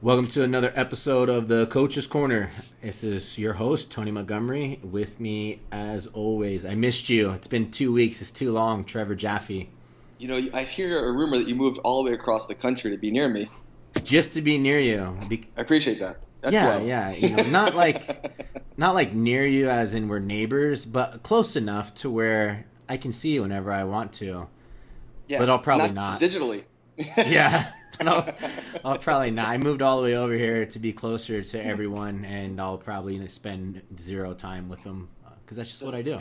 Welcome to another episode of the Coach's Corner. This is your host, Tony Montgomery. With me, as always, I missed you. It's been 2 weeks. It's too long. Trevor Jaffe. You know, I hear a rumor that you moved all the way across the country to be near me. Just to be near you. I appreciate that. That's yeah. You know, not like near you as in we're neighbors, but close enough to where I can see you whenever I want to. Yeah, but I'll probably not. Digitally. Yeah. No, I'll probably not. I moved all the way over here to be closer to everyone, and I'll probably spend zero time with them because that's just what I do.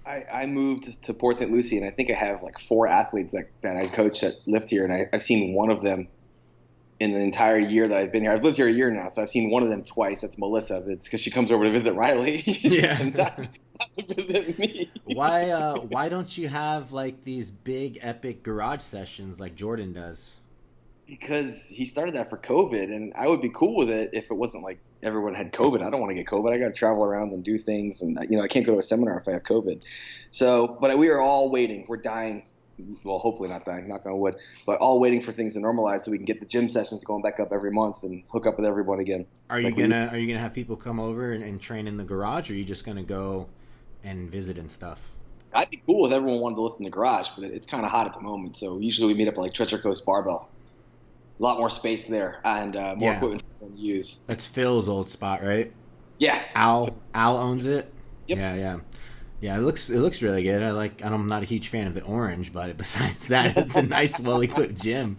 I moved to Port St. Lucie, and I think I have like 4 athletes that I coach that lived here, and I've seen one of them in the entire year that I've been here. I've lived here a year now, so I've seen one of them twice. That's Melissa. It's because she comes over to visit Riley, yeah, and not to visit me. Why don't you have like these big epic garage sessions like Jordan does? Because he started that for COVID, and I would be cool with it if it wasn't like everyone had COVID. I don't want to get COVID. I got to travel around and do things, and I can't go to a seminar if I have COVID. So, but we are all waiting. We're dying. Well, hopefully not dying, knock on wood, but all waiting for things to normalize so we can get the gym sessions going back up every month and hook up with everyone again. Are you gonna have people come over and train in the garage, or are you just gonna go and visit and stuff? I'd be cool if everyone wanted to lift in the garage, but it's kind of hot at the moment. So usually we meet up at like Treasure Coast Barbell. A lot more space there and more equipment to use. That's Phil's old spot, right? Yeah. Al owns it. Yep. Yeah. It looks really good. I'm not a huge fan of the orange, but besides that, it's a nice, well equipped gym.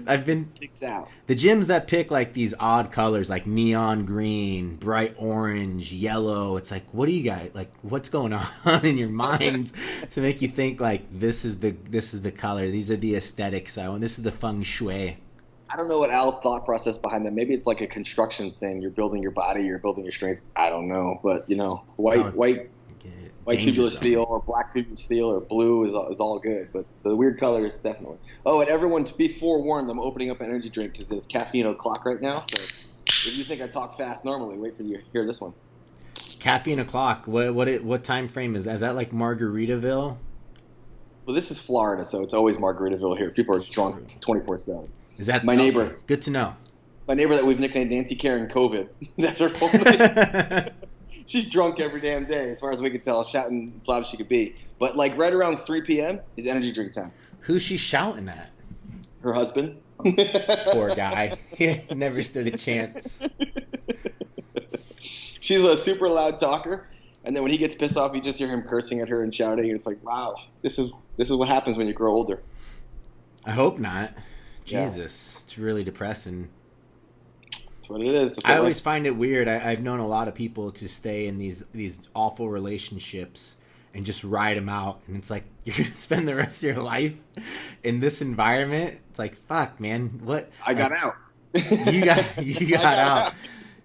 Sticks out. The gyms that pick like these odd colors, like neon green, bright orange, yellow. It's like, what do you guys like? What's going on in your mind to make you think like this is the color? These are the aesthetics I want. This is the feng shui. I don't know what Al's thought process behind that. Maybe it's like a construction thing. You're building your body, you're building your strength. I don't know, but white tubular steel or black tubular steel or blue is all good. But the weird colors definitely. Oh, and everyone, to be forewarned, I'm opening up an energy drink because it's caffeine o'clock right now. So if you think I talk fast normally, wait for you to hear this one. Caffeine o'clock. What time frame is that? Is that like Margaritaville? Well, this is Florida, so it's always Margaritaville here. People are drunk 24/7. Is that my neighbor? Okay. Good to know. My neighbor that we've nicknamed Nancy Karen COVID. That's her full name. She's drunk every damn day, as far as we can tell, shouting as loud as she could be. But like right around 3 p.m. is energy drink time. Who's she shouting at? Her husband. Poor guy. He never stood a chance. She's a super loud talker, and then when he gets pissed off, you just hear him cursing at her and shouting. And it's like, wow, this is what happens when you grow older. I hope not. Jesus, yeah. It's really depressing. That's what it is. I always find it weird. I've known a lot of people to stay in these awful relationships and just ride them out. And it's like, you're going to spend the rest of your life in this environment? It's like, fuck, man. What? I got out. You got out.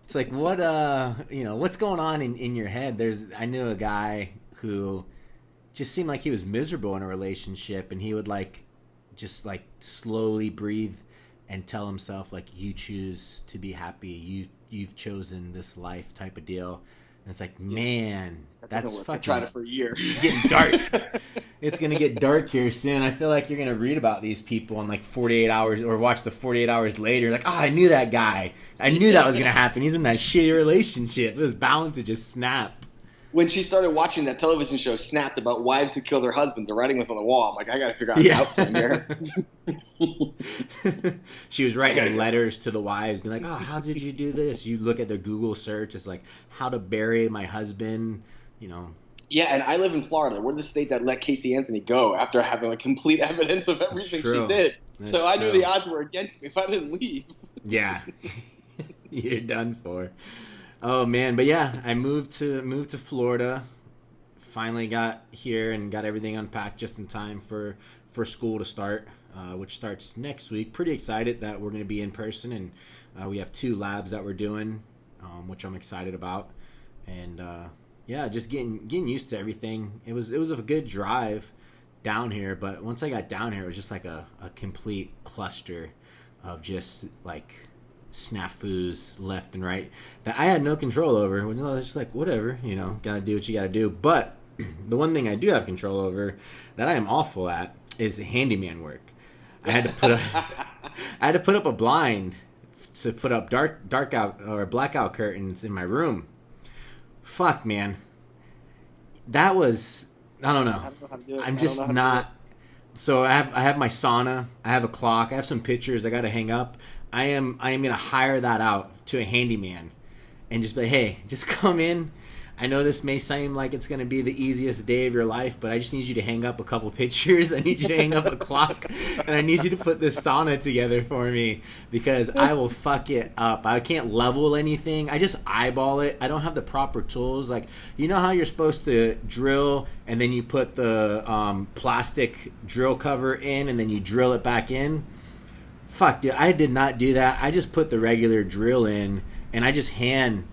It's like, what, what's going on in your head? I knew a guy who just seemed like he was miserable in a relationship, and he would just slowly breathe and tell himself like, you choose to be happy, you've chosen this life type of deal. And it's like, man, that's fucking. I tried it for a year. It's getting dark. It's gonna get dark here soon. I feel like you're gonna read about these people in like 48 hours or watch the 48 hours later. Like, oh, I knew that guy. I knew that was gonna happen. He's in that shitty relationship. It was bound to just snap. When she started watching that television show, Snapped, about wives who kill their husband, the writing was on the wall. I'm like, I got to figure out how to there. She was writing letters to the wives, being like, oh, how did you do this? You look at the Google search, it's like, how to bury my husband, Yeah, and I live in Florida. We're the state that let Casey Anthony go after having complete evidence of everything she did. So I knew the odds were against me if I didn't leave. Yeah. You're done for. Oh man, but yeah, I moved to Florida. Finally got here and got everything unpacked just in time for school to start, which starts next week. Pretty excited that we're going to be in person, and we have 2 labs that we're doing, which I'm excited about. And just getting used to everything. It was a good drive down here, but once I got down here, it was just like a complete cluster of just like snafus left and right that I had no control over. When it's just like, whatever, gotta do what you gotta do. But the one thing I do have control over that I am awful at is handyman work. I had to put up a blind to put up dark out or blackout curtains in my room. Fuck, man. That was, I don't know. I don't know how to do it. I'm just not. So I have my sauna. I have a clock. I have some pictures I got to hang up. I am gonna hire that out to a handyman, and just be like, hey, just come in. I know this may seem like it's gonna be the easiest day of your life, but I just need you to hang up a couple pictures. I need you to hang up a clock, and I need you to put this sauna together for me because I will fuck it up. I can't level anything. I just eyeball it. I don't have the proper tools. Like, you know how you're supposed to drill, and then you put the plastic drill cover in, and then you drill it back in. Fuck, dude, I did not do that. I just put the regular drill in, and I just hand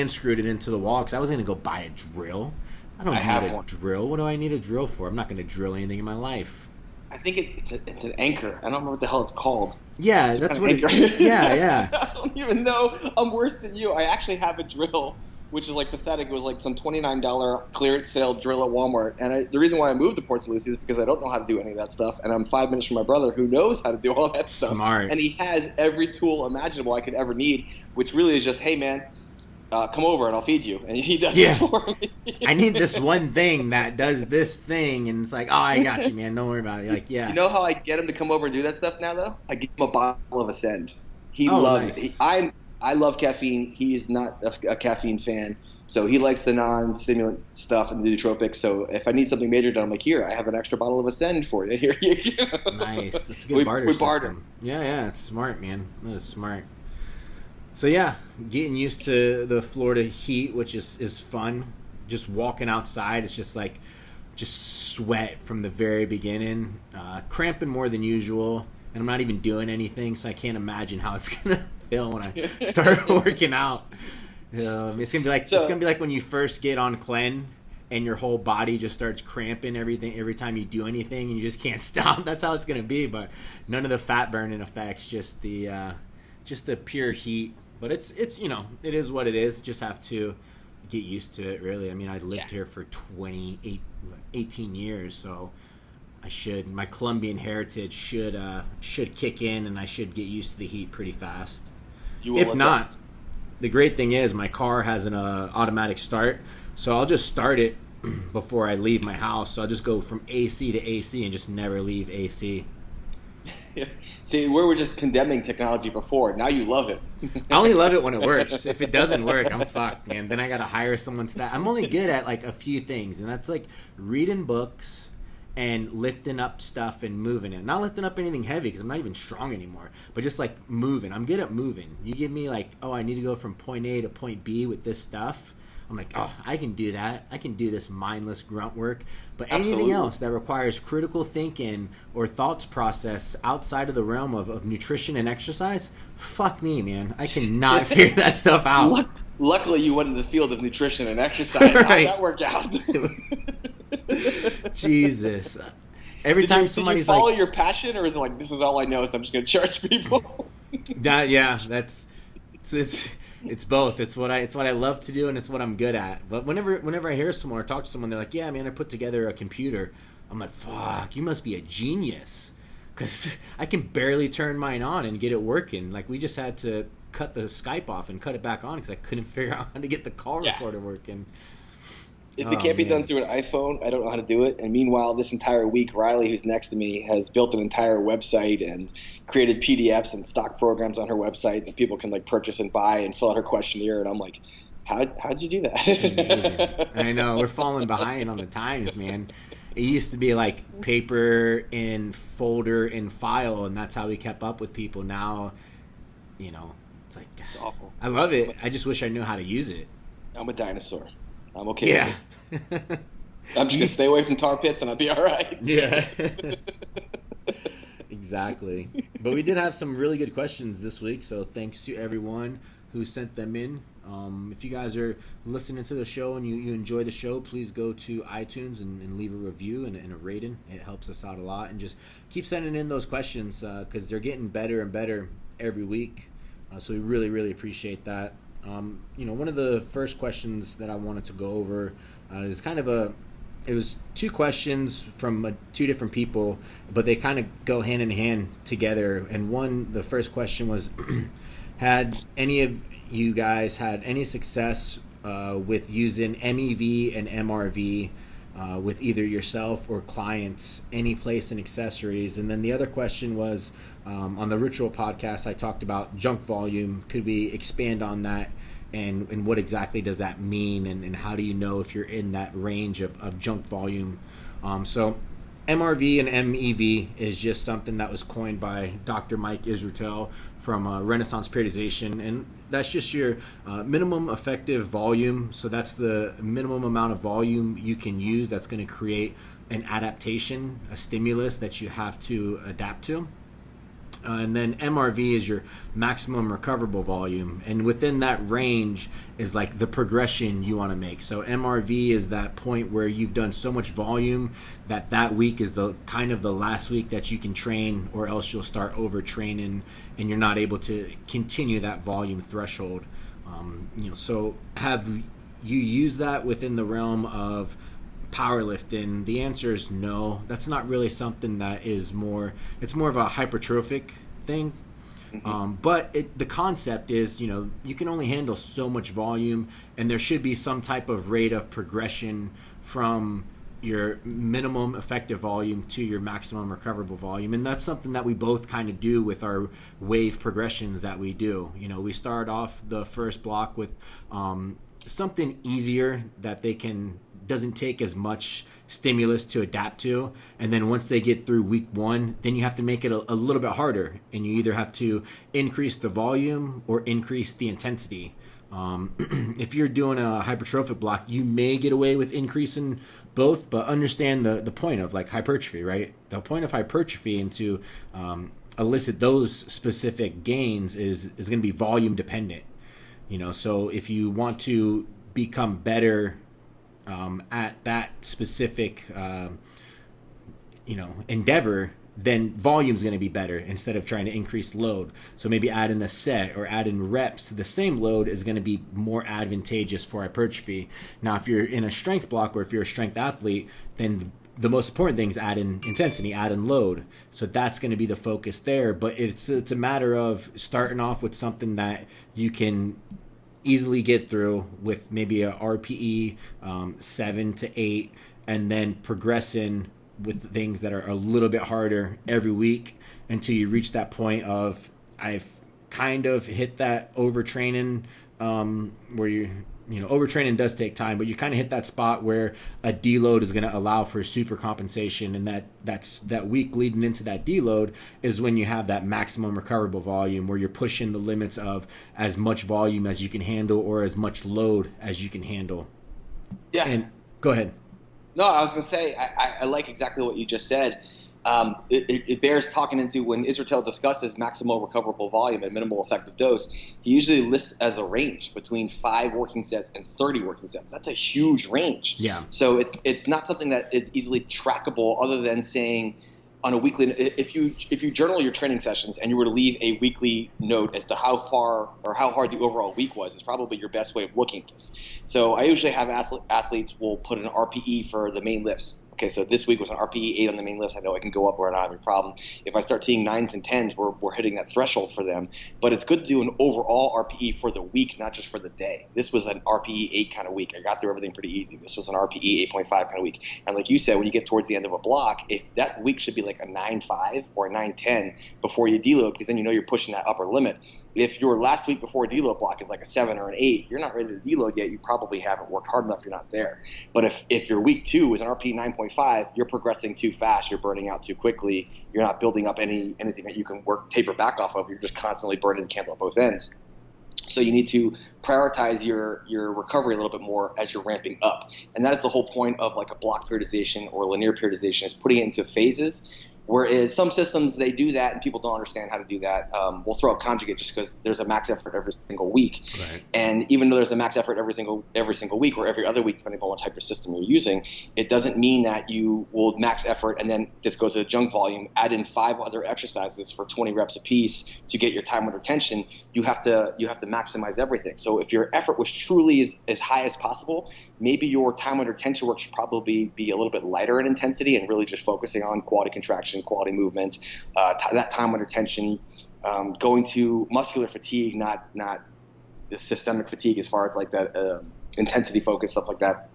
screwed it into the wall because I wasn't going to go buy a drill. I don't need a drill. What do I need a drill for? I'm not going to drill anything in my life. I think it's an anchor. I don't know what the hell it's called. Yeah, that's what it, yeah. I don't even know. I'm worse than you. I actually have a drill, which is like pathetic. It was like some $29 clearance sale drill at Walmart. And the reason why I moved to Port St. Lucie is because I don't know how to do any of that stuff. And I'm 5 minutes from my brother who knows how to do all that stuff. Smart. And he has every tool imaginable I could ever need, which really is just, hey, man, come over and I'll feed you. And he does it for me. I need this one thing that does this thing. And it's like, oh, I got you, man. Don't worry about it. Like, yeah. You know how I get him to come over and do that stuff now, though? I give him a bottle of Ascend. He loves it. I love caffeine. He is not a caffeine fan. So he likes the non-stimulant stuff and the nootropics. So if I need something major done, I'm like, here, I have an extra bottle of Ascend for you. Here you go. Nice. That's a good barter system. Barter. Yeah, it's smart, man. That is smart. So yeah, getting used to the Florida heat, which is fun. Just walking outside, it's just sweat from the very beginning. Cramping more than usual, and I'm not even doing anything, so I can't imagine how it's gonna feel when I start working out. It's gonna be like when you first get on Clen and your whole body just starts cramping every time you do anything, and you just can't stop. That's how it's gonna be, but none of the fat burning effects, just the pure heat. But it's it is what it is. Just have to get used to it, really. I mean, I lived here for 18 years, so my Colombian heritage should kick in, and I should get used to the heat pretty fast. If not, the great thing is my car has an automatic start, so I'll just start it before I leave my house. So I'll just go from AC to AC and just never leave AC. See, we were just condemning technology before. Now you love it. I only love it when it works. If it doesn't work, I'm fucked, man. Then I got to hire someone to that. I'm only good at like a few things, and that's like reading books and lifting up stuff and moving it. Not lifting up anything heavy because I'm not even strong anymore, but just like moving. I'm good at moving. You give me like, oh, I need to go from point A to point B with this stuff. I'm like, oh, I can do that. I can do this mindless grunt work. But anything else that requires critical thinking or thoughts process outside of the realm of nutrition and exercise, fuck me, man. I cannot figure that stuff out. Luckily, you went in the field of nutrition and exercise. Right. How'd that work out? Jesus. Every time somebody's like... Did you follow your passion, or is it like, this is all I know, so I'm just going to charge people? It's both. It's what I love to do, and it's what I'm good at. But whenever I hear someone or talk to someone, they're like, "Yeah, man, I put together a computer." I'm like, "Fuck, you must be a genius," because I can barely turn mine on and get it working. Like, we just had to cut the Skype off and cut it back on because I couldn't figure out how to get the call recorder working. If it can't be done through an iPhone, I don't know how to do it. And meanwhile, this entire week, Riley, who's next to me, has built an entire website and created PDFs and stock programs on her website that people can like purchase and buy and fill out her questionnaire. And I'm like, how'd you do that? It's amazing. I know, we're falling behind on the times, man. It used to be like paper in folder in file, and that's how we kept up with people. Now, it's like, it's awful. I love it. I just wish I knew how to use it. I'm a dinosaur. I'm okay. Yeah. I'm just gonna stay away from tar pits and I'll be all right. Yeah. Exactly. But we did have some really good questions this week, so thanks to everyone who sent them in. If you guys are listening to the show and you enjoy the show, please go to iTunes and leave a review and a rating. It helps us out a lot. And just keep sending in those questions because they're getting better and better every week. So we really, really appreciate that. One of the first questions that I wanted to go over is it was two questions from two different people, but they kind of go hand in hand together. And the first question was, Had any of you guys had any success with using MEV and MRV with either yourself or clients, any place in accessories? And then the other question was on the Ritual podcast, I talked about junk volume. Could we expand on that? And what exactly does that mean? And how do you know if you're in that range of junk volume? So MRV and MEV is just something that was coined by Dr. Mike Israetel from Renaissance Periodization, and that's just your minimum effective volume. So that's the minimum amount of volume you can use that's going to create an adaptation, a stimulus that you have to adapt to. And then MRV is your maximum recoverable volume, and within that range is like the progression you want to make. So MRV is that point where you've done so much volume that week is the kind of the last week that you can train, or else you'll start overtraining and you're not able to continue that volume threshold. So have you used that within the realm of powerlifting? The answer is no. That's not really something that is it's more of a hypertrophic thing. But the concept is, you can only handle so much volume, and there should be some type of rate of progression from your minimum effective volume to your maximum recoverable volume. And that's something that we both kind of do with our wave progressions that we do. We start off the first block with something easier that doesn't take as much stimulus to adapt to, and then once they get through week one, then you have to make it a little bit harder, and you either have to increase the volume or increase the intensity. If you're doing a hypertrophic block, you may get away with increasing both, but understand the point of like hypertrophy, right? The point of hypertrophy, and to elicit those specific gains is going to be volume dependent. So if you want to become better at that specific endeavor, then volume is going to be better instead of trying to increase load. So maybe add in a set or add in reps to the same load is going to be more advantageous for hypertrophy. Now, if you're in a strength block, or if you're a strength athlete, then the most important thing is add in intensity, add in load. So that's going to be the focus there. But it's a matter of starting off with something that you can easily get through with maybe a RPE 7 to 8, and then progressing with things that are a little bit harder every week until you reach that point of, I've kind of hit that overtraining, where overtraining does take time, but you kind of hit that spot where a deload is going to allow for super compensation, and that's that week leading into that deload is when you have that maximum recoverable volume, where you're pushing the limits of as much volume as you can handle, or as much load as you can handle. Yeah. And go ahead. No, I was going to say, I like exactly what you just said. It bears talking into when Israetel discusses maximal recoverable volume and minimal effective dose. He usually lists as a range between 5 working sets and 30 working sets. That's a huge range. Yeah. So it's not something that is easily trackable, other than saying on a weekly. If you journal your training sessions and you were to leave a weekly note as to how far or how hard the overall week was, is probably your best way of looking at this. So I usually have athletes will put an RPE for the main lifts. Okay, so this week was an RPE 8 on the main lifts. I know I can go up or I don't have any problem. If I start seeing 9s and 10s, we're hitting that threshold for them. But it's good to do an overall RPE for the week, not just for the day. This was an RPE 8 kind of week. I got through everything pretty easy. This was an RPE 8.5 kind of week. And like you said, when you get towards the end of a block, if that week should be like a 9.5 or a 9.10 before you deload, because then you're pushing that upper limit. If your last week before a deload block is like a 7 or an 8, you're not ready to deload yet. You probably haven't worked hard enough. You're not there. But if your week 2 is an RP 9.5, you're progressing too fast. You're burning out too quickly. You're not building up anything that you can taper back off of. You're just constantly burning the candle at both ends. So you need to prioritize your recovery a little bit more as you're ramping up. And that is the whole point of like a block periodization or linear periodization, is putting it into phases. Whereas some systems, they do that and people don't understand how to do that. We'll throw up conjugate just because there's a max effort every single week. Right. And even though there's a max effort every single week or every other week, depending on what type of system you're using, it doesn't mean that you will max effort and then this goes to the junk volume, add in 5 other exercises for 20 reps a piece to get your time under tension. You have to maximize everything. So if your effort was truly as high as possible, maybe your time under tension work should probably be a little bit lighter in intensity and really just focusing on quality contraction, quality movement, that time under tension. going to muscular fatigue, not the systemic fatigue as far as like that intensity focus, stuff like that.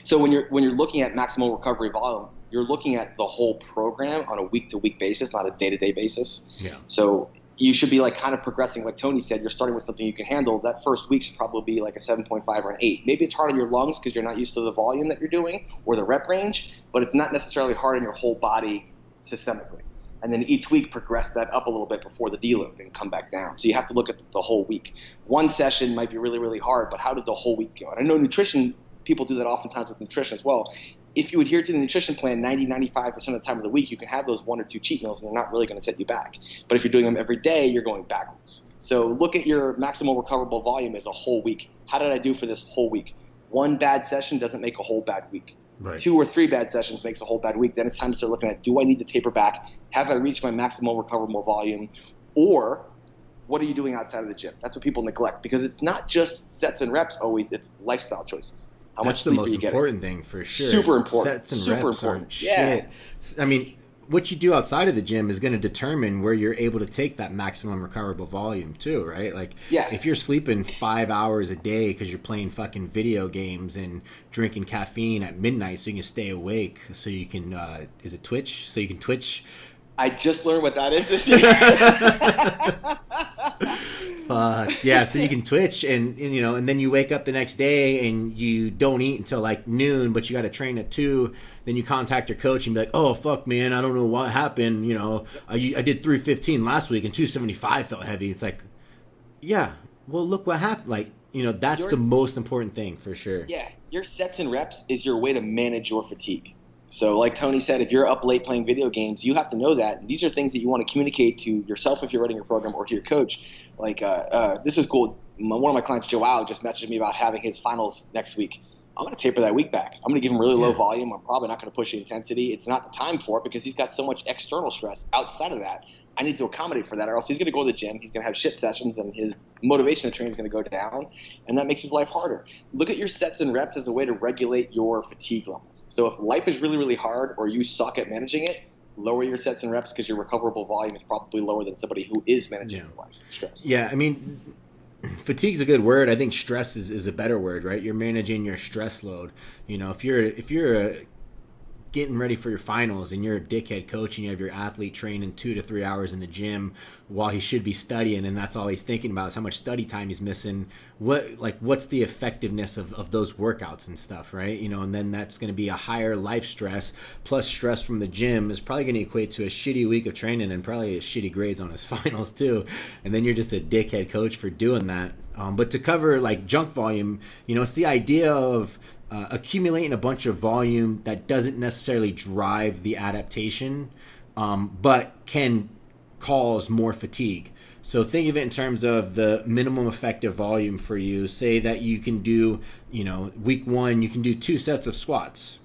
So when you're looking at maximal recovery volume, you're looking at the whole program on a week-to-week basis, not a day-to-day basis. Yeah. So you should be like kind of progressing, like Tony said. You're starting with something you can handle. That first week should probably be like a 7.5 or an 8. Maybe it's hard on your lungs because you're not used to the volume that you're doing or the rep range, but it's not necessarily hard on your whole body systemically. And then each week progress that up a little bit before the deload and come back down. So you have to look at the whole week. One session might be really, really hard, but how did the whole week go? And I know nutrition, people do that oftentimes with nutrition as well. If you adhere to the nutrition plan 95% of the time of the week, you can have those 1 or 2 cheat meals and they're not really going to set you back. But if you're doing them every day, you're going backwards. So look at your maximal recoverable volume as a whole week. How did I do for this whole week? One bad session doesn't make a whole bad week. Right. 2 or 3 bad sessions makes a whole bad week. Then it's time to start looking at, do I need to taper back? Have I reached my maximal recoverable volume? Or what are you doing outside of the gym? That's what people neglect, because it's not just sets and reps always, it's lifestyle choices. How That's much the sleep most are you getting? important thing for sure. Super important. Sets and Super reps important. aren't shit. I mean, what you do outside of the gym is going to determine where you're able to take that maximum recoverable volume too, right? Like, if you're sleeping 5 hours a day because you're playing fucking video games and drinking caffeine at midnight so you can stay awake, so you can, is it Twitch? So you can Twitch. I just learned what that is this year. Yeah, so you can Twitch and then you wake up the next day and you don't eat until like noon, but you got to train at 2. Then you contact your coach and be like, oh, fuck, man, I don't know what happened. I did 315 last week and 275 felt heavy. It's like, yeah, well, look what happened. Like, that's the most important thing for sure. Yeah, your sets and reps is your way to manage your fatigue. So like Tony said, if you're up late playing video games, you have to know that. And these are things that you want to communicate to yourself if you're running your program, or to your coach. Like, this is cool. One of my clients, Joao, just messaged me about having his finals next week. I'm going to taper that week back. I'm going to give him really low volume. I'm probably not going to push the intensity. It's not the time for it because he's got so much external stress outside of that. I need to accommodate for that, or else he's going to go to the gym. He's going to have shit sessions, and his motivation to train is going to go down, and that makes his life harder. Look at your sets and reps as a way to regulate your fatigue levels. So if life is really, really hard, or you suck at managing it, lower your sets and reps because your recoverable volume is probably lower than somebody who is managing life stress. Yeah, I mean, fatigue's a good word. I think stress is a better word, right? You're managing your stress load. If you're getting ready for your finals and you're a dickhead coach and you have your athlete training 2 to 3 hours in the gym while he should be studying, and that's all he's thinking about is how much study time he's missing, what's the effectiveness of those workouts and stuff, right? And then that's going to be a higher life stress plus stress from the gym is probably going to equate to a shitty week of training and probably shitty grades on his finals too. And then you're just a dickhead coach for doing that. But to cover like junk volume, it's the idea of accumulating a bunch of volume that doesn't necessarily drive the adaptation, but can cause more fatigue. So think of it in terms of the minimum effective volume for you. Say that you can do, week 1, you can do 2 sets of squats.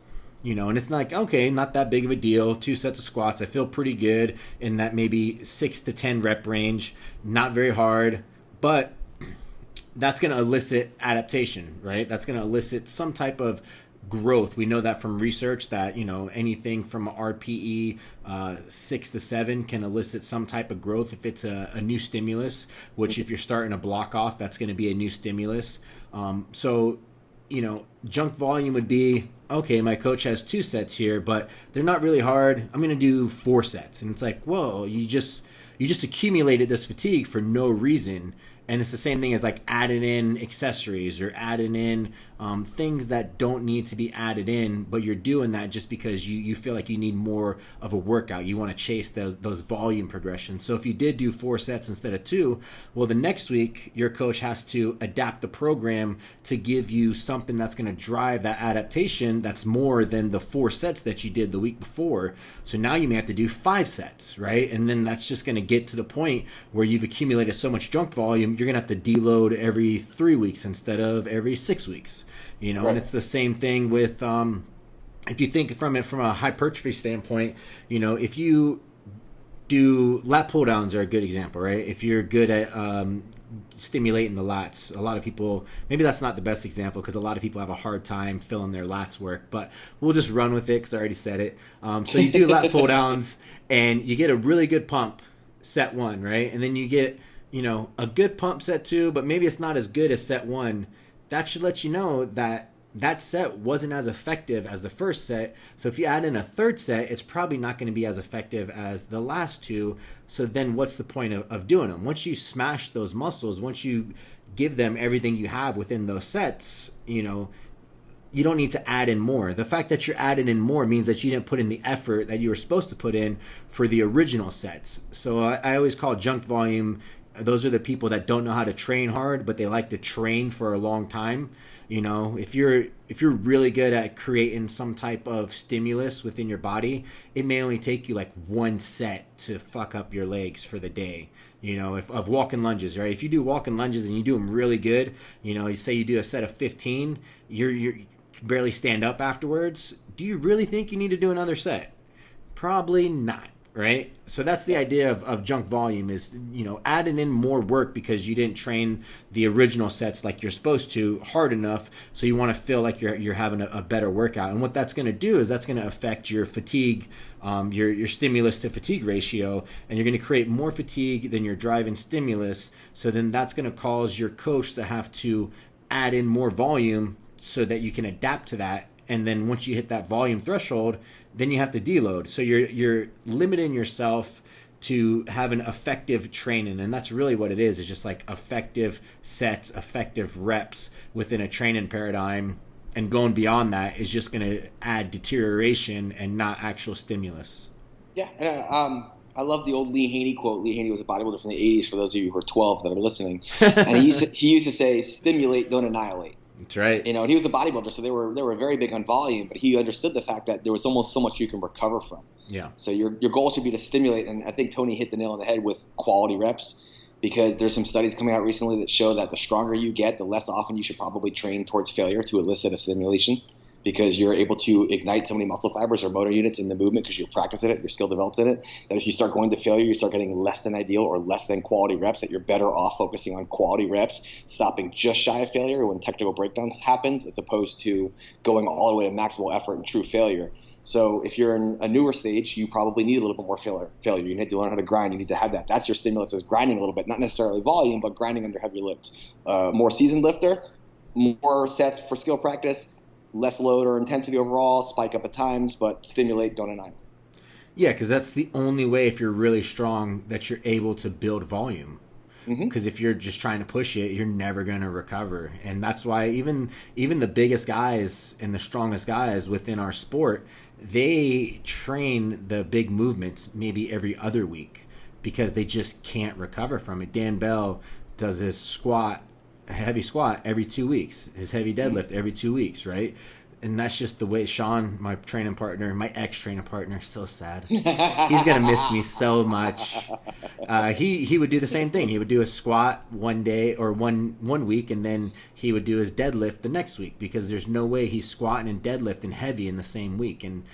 And it's like, okay, not that big of a deal. 2 sets of squats. I feel pretty good in that maybe 6 to 10 rep range. Not very hard, but that's going to elicit adaptation, right? That's going to elicit some type of growth. We know that from research that, anything from RPE 6 to 7 can elicit some type of growth if it's a new stimulus, which if you're starting to block off, that's going to be a new stimulus. So, junk volume would be, okay, my coach has 2 sets here, but they're not really hard. I'm going to do 4 sets. And it's like, whoa, you just accumulated this fatigue for no reason. And it's the same thing as like adding in accessories or adding in things that don't need to be added in, but you're doing that just because you feel like you need more of a workout. You want to chase those volume progressions. So if you did do 4 sets instead of 2, well, the next week your coach has to adapt the program to give you something that's going to drive that adaptation that's more than the 4 sets that you did the week before. So now you may have to do 5 sets, right? And then that's just going to get to the point where you've accumulated so much junk volume, you're going to have to deload every 3 weeks instead of every 6 weeks. Right. And it's the same thing with if you think from a hypertrophy standpoint, if you do lat pull downs are a good example, right? If you're good at stimulating the lats, a lot of people, maybe that's not the best example because a lot of people have a hard time filling their lats work, but we'll just run with it because I already said it. So you do lat pull downs and you get a really good pump set 1, right? And then you get, a good pump set 2, but maybe it's not as good as set 1. That should let you know that that set wasn't as effective as the first set. So if you add in a third set, it's probably not going to be as effective as the last 2. So then what's the point of doing them? Once you smash those muscles, once you give them everything you have within those sets, you don't need to add in more. The fact that you're adding in more means that you didn't put in the effort that you were supposed to put in for the original sets. So I always call junk volume, those are the people that don't know how to train hard, but they like to train for a long time. If you're really good at creating some type of stimulus within your body, it may only take you like 1 set to fuck up your legs for the day. Of walking lunges, right? If you do walking lunges and you do them really good, you say you do a set of 15, you barely stand up afterwards. Do you really think you need to do another set? Probably not, right? So that's the idea of junk volume is, adding in more work because you didn't train the original sets like you're supposed to hard enough. So you want to feel like you're having a better workout. And what that's going to do is that's going to affect your fatigue, your stimulus to fatigue ratio, and you're going to create more fatigue than your driving stimulus. So then that's going to cause your coach to have to add in more volume so that you can adapt to that. And then once you hit that volume threshold, then you have to deload. So you're limiting yourself to have an effective training. And that's really what it is. It's just like effective sets, effective reps within a training paradigm. And going beyond that is just going to add deterioration and not actual stimulus. Yeah. And I love the old Lee Haney quote. Lee Haney was a bodybuilder from the 80s, for those of you who are 12 that are listening. And he used to say, stimulate, don't annihilate. That's right. And he was a bodybuilder, so they were very big on volume, but he understood the fact that there was almost so much you can recover from. Yeah. So your goal should be to stimulate, and I think Tony hit the nail on the head with quality reps, because there's some studies coming out recently that show that the stronger you get, the less often you should probably train towards failure to elicit a stimulation, because you're able to ignite so many muscle fibers or motor units in the movement because you're practicing it, you're skill developed in it, that if you start going to failure, you start getting less than ideal or less than quality reps, that you're better off focusing on quality reps, stopping just shy of failure when technical breakdowns happens, as opposed to going all the way to maximal effort and true failure. So if you're in a newer stage, you probably need a little bit more failure. You need to learn how to grind. You need to have that. That's your stimulus, is grinding a little bit, not necessarily volume, but grinding under heavy lift. More seasoned lifter, more sets for skill practice, less load or intensity overall, spike up at times, but stimulate, don't annihilate. Yeah, because that's the only way, if you're really strong, that you're able to build volume. Because if you're just trying to push it, you're never going to recover. And that's why even the biggest guys and the strongest guys within our sport, they train the big movements maybe every other week because they just can't recover from it. Dan Bell does his heavy squat every 2 weeks, his heavy deadlift every 2 weeks, right? And that's just the way Sean, my training partner, my ex-training partner, so sad. He's going to miss me so much. He would do the same thing. He would do a squat one day or one week, and then he would do his deadlift the next week, because there's no way he's squatting and deadlifting heavy in the same week. And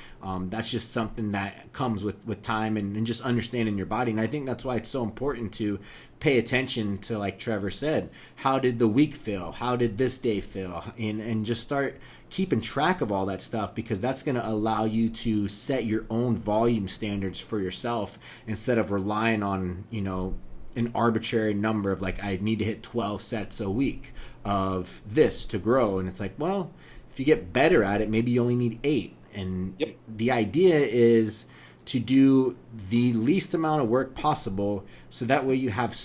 that's just something that comes with time and just understanding your body. And I think that's why it's so important to pay attention to, like Trevor said, how did the week feel? How did this day feel? And just start keeping track of all that stuff, because that's going to allow you to set your own volume standards for yourself instead of relying on, an arbitrary number of like, I need to hit 12 sets a week of this to grow. And it's like, well, if you get better at it, maybe you only need 8. And the idea is to do the least amount of work possible, so that way you have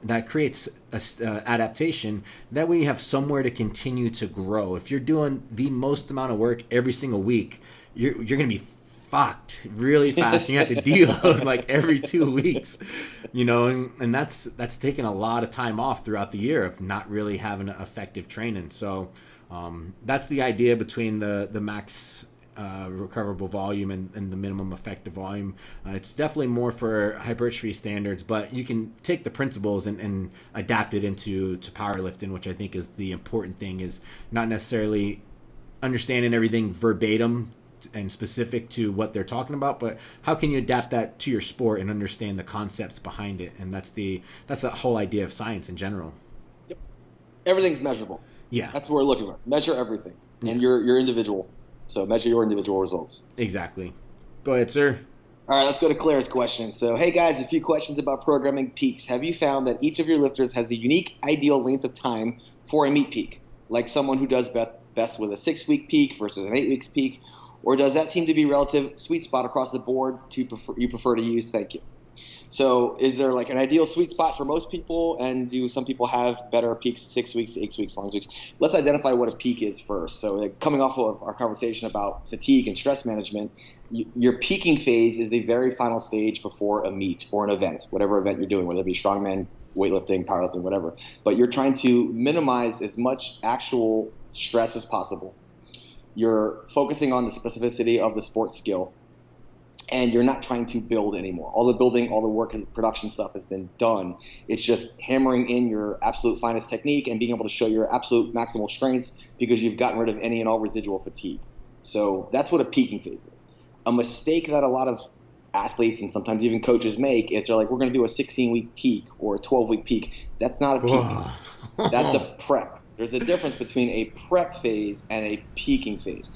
that creates adaptation. That way you have somewhere to continue to grow. If you're doing the most amount of work every single week, you're going to be fucked really fast. And you have to deload like every 2 weeks, and that's taking a lot of time off throughout the year of not really having effective training. So that's the idea between the max recoverable volume and the minimum effective volume. It's definitely more for hypertrophy standards, but you can take the principles and adapt it into powerlifting, which I think is the important thing, is not necessarily understanding everything verbatim and specific to what they're talking about, but how can you adapt that to your sport and understand the concepts behind it? And that's the whole idea of science in general. Yep. Everything's measurable. Yeah. That's what we're looking for. Measure everything. And you're individual. So measure your individual results. Exactly. Go ahead, sir. All right, let's go to Claire's question. So, hey guys, a few questions about programming peaks. Have you found that each of your lifters has a unique ideal length of time for a meet peak? Like someone who does best with a 6-week peak versus an 8-week peak? Or does that seem to be relative sweet spot across the board you prefer to use? Thank you. So is there like an ideal sweet spot for most people, and do some people have better peaks 6 weeks, 8 weeks, long weeks? Let's identify what a peak is first. So like, coming off of our conversation about fatigue and stress management, your peaking phase is the very final stage before a meet or an event, whatever event you're doing, whether it be strongman, weightlifting, powerlifting, whatever. But you're trying to minimize as much actual stress as possible. You're focusing on the specificity of the sports skill, and you're not trying to build anymore. All the building, all the work and production stuff has been done. It's just hammering in your absolute finest technique and being able to show your absolute maximal strength because you've gotten rid of any and all residual fatigue. So that's what a peaking phase is. A mistake that a lot of athletes and sometimes even coaches make is they're like, we're going to do a 16-week peak or a 12-week peak. That's not a peak. That's a prep. There's a difference between a prep phase and a peaking phase.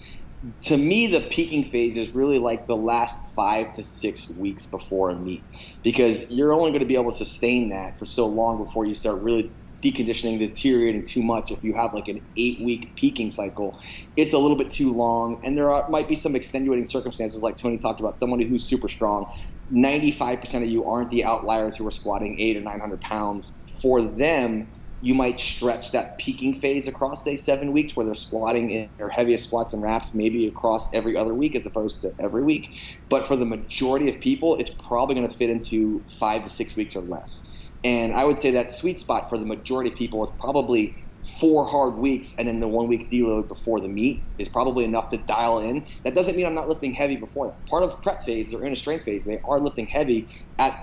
To me, the peaking phase is really like the last 5 to 6 weeks before a meet, because you're only going to be able to sustain that for so long before you start really deconditioning, deteriorating too much. If you have like an 8-week peaking cycle, it's a little bit too long, and might be some extenuating circumstances like Tony talked about, someone who's super strong. 95% of you aren't the outliers who are squatting 800 or 900 pounds. For them, you might stretch that peaking phase across, say, 7 weeks, where they're squatting in their heaviest squats and reps, maybe across every other week as opposed to every week. But for the majority of people, it's probably going to fit into 5 to 6 weeks or less. And I would say that sweet spot for the majority of people is probably 4 hard weeks, and then the 1-week deload before the meet is probably enough to dial in. That doesn't mean I'm not lifting heavy before that. Part of prep phase, they're in a strength phase. They are lifting heavy at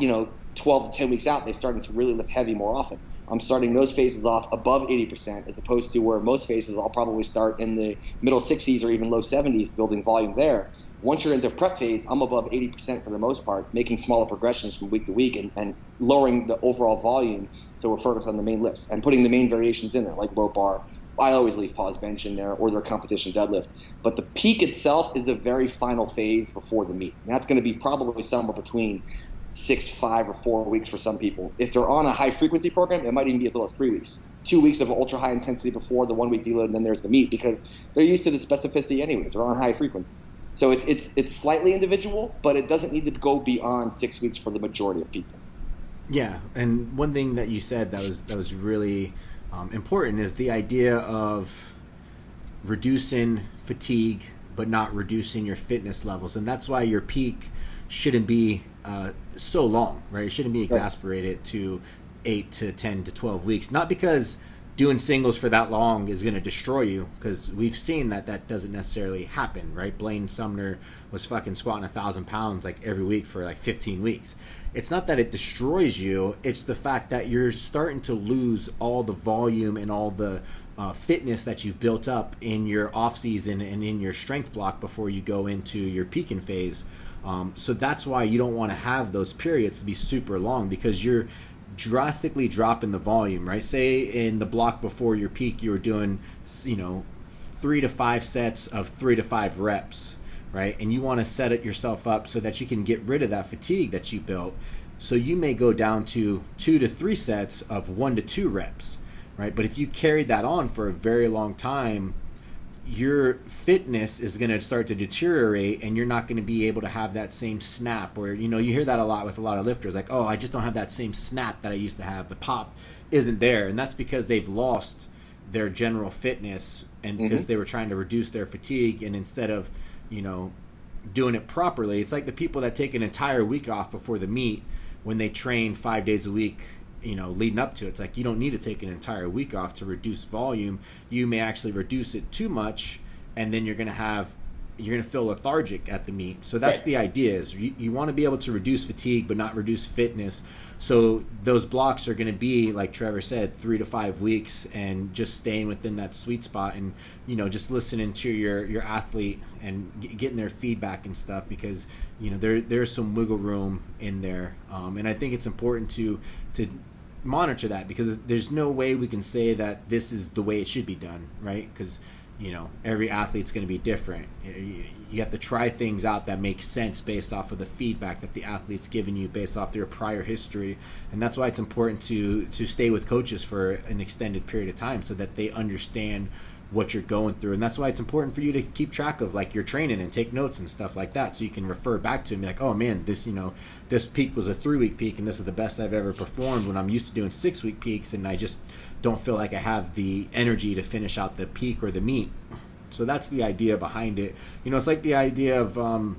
12 to 10 weeks out. They're starting to really lift heavy more often. I'm starting those phases off above 80%, as opposed to where most phases I'll probably start in the middle 60s or even low 70s, building volume there. Once you're into prep phase, I'm above 80% for the most part, making smaller progressions from week to week and lowering the overall volume. So we're focused on the main lifts and putting the main variations in there, like row bar. I always leave pause bench in there, or their competition deadlift. But the peak itself is the very final phase before the meet. And that's going to be probably somewhere between 6, 5, or 4 weeks for some people. If they're on a high frequency program, it might even be as little as 3 weeks. 2 weeks of ultra high intensity before the 1-week deload, and then there's the meet, because they're used to the specificity anyways. They're on high frequency. So it's slightly individual, but it doesn't need to go beyond 6 weeks for the majority of people. Yeah, and one thing that you said that was really important is the idea of reducing fatigue but not reducing your fitness levels, and that's why your peak shouldn't be so long, right? It shouldn't be exasperated to 8 to 10 to 12 weeks. Not because doing singles for that long is going to destroy you, because we've seen that doesn't necessarily happen, right? Blaine Sumner was fucking squatting 1,000 pounds like every week for like 15 weeks. It's not that it destroys you, it's the fact that you're starting to lose all the volume and all the fitness that you've built up in your off season and in your strength block before you go into your peaking phase. So that's why you don't want to have those periods to be super long, because you're drastically dropping the volume, right? Say in the block before your peak, you were doing, 3 to 5 sets of 3 to 5 reps, right? And you want to set it yourself up so that you can get rid of that fatigue that you built. So you may go down to 2 to 3 sets of 1 to 2 reps, right? But if you carried that on for a very long time, your fitness is going to start to deteriorate, and you're not going to be able to have that same snap. Or you hear that a lot with a lot of lifters, like, oh, I just don't have that same snap that I used to have. The pop isn't there, and that's because they've lost their general fitness, and because they were trying to reduce their fatigue, and instead of doing it properly, it's like the people that take an entire week off before the meet when they train 5 days a week leading up to it. It's like, you don't need to take an entire week off to reduce volume. You may actually reduce it too much, and then you're going to feel lethargic at the meet. So that's the idea, is you want to be able to reduce fatigue but not reduce fitness. So those blocks are going to be, like Trevor said, 3 to 5 weeks, and just staying within that sweet spot, and just listening to your athlete and getting their feedback and stuff, because there's some wiggle room in there, and I think it's important to monitor that, because there's no way we can say that this is the way it should be done, right? Because every athlete's going to be different. You have to try things out that make sense based off of the feedback that the athlete's given you, based off their prior history. And that's why it's important to stay with coaches for an extended period of time so that they understand what you're going through. And that's why it's important for you to keep track of like your training and take notes and stuff like that, so you can refer back to me like, oh man, this peak was a 3-week peak and this is the best I've ever performed, when I'm used to doing 6-week peaks and I just don't feel like I have the energy to finish out the peak or the meet. So that's the idea behind it. It's like the idea of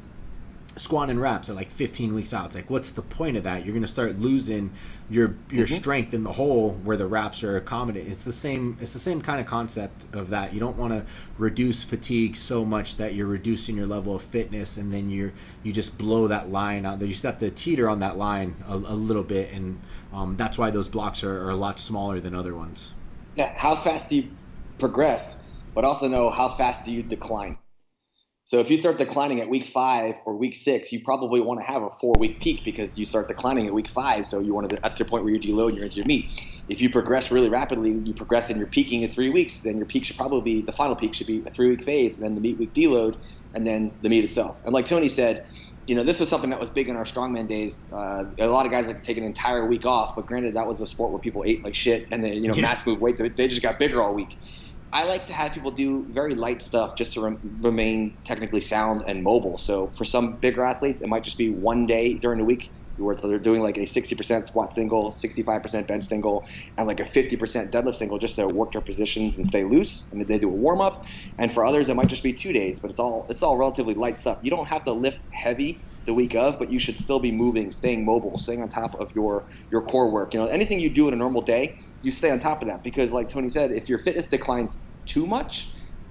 squat and reps at like 15 weeks out. It's like, what's the point of that? You're going to start losing your strength in the hole where the reps are accommodating. It's the same kind of concept of that. You don't want to reduce fatigue so much that you're reducing your level of fitness, and then you just blow that line out there. You just have to teeter on that line a little bit, and that's why those blocks are a lot smaller than other ones. Yeah, how fast do you progress, but also know how fast do you decline? So if you start declining at week 5 or week 6, you probably want to have a 4-week peak because you start declining at week 5. So you want to, that's your point where you deload and you're into your meet. If you progress really rapidly, you progress and you're peaking at 3 weeks, then your peak should probably be, the final peak should be a 3-week phase, and then the meet week deload, and then the meet itself. And like Tony said, this was something that was big in our strongman days. A lot of guys like to take an entire week off, but granted, that was a sport where people ate like shit and they, mass move weights. They just got bigger all week. I like to have people do very light stuff just to remain technically sound and mobile. So for some bigger athletes, it might just be one day during the week where they're doing like a 60% squat single, 65% bench single, and like a 50% deadlift single just to work their positions and stay loose. And then they do a warm up. And for others, it might just be 2 days, but it's all relatively light stuff. You don't have to lift heavy the week of, but you should still be moving, staying mobile, staying on top of your core work. Anything you do in a normal day, you stay on top of that, because like Tony said, if your fitness declines too much,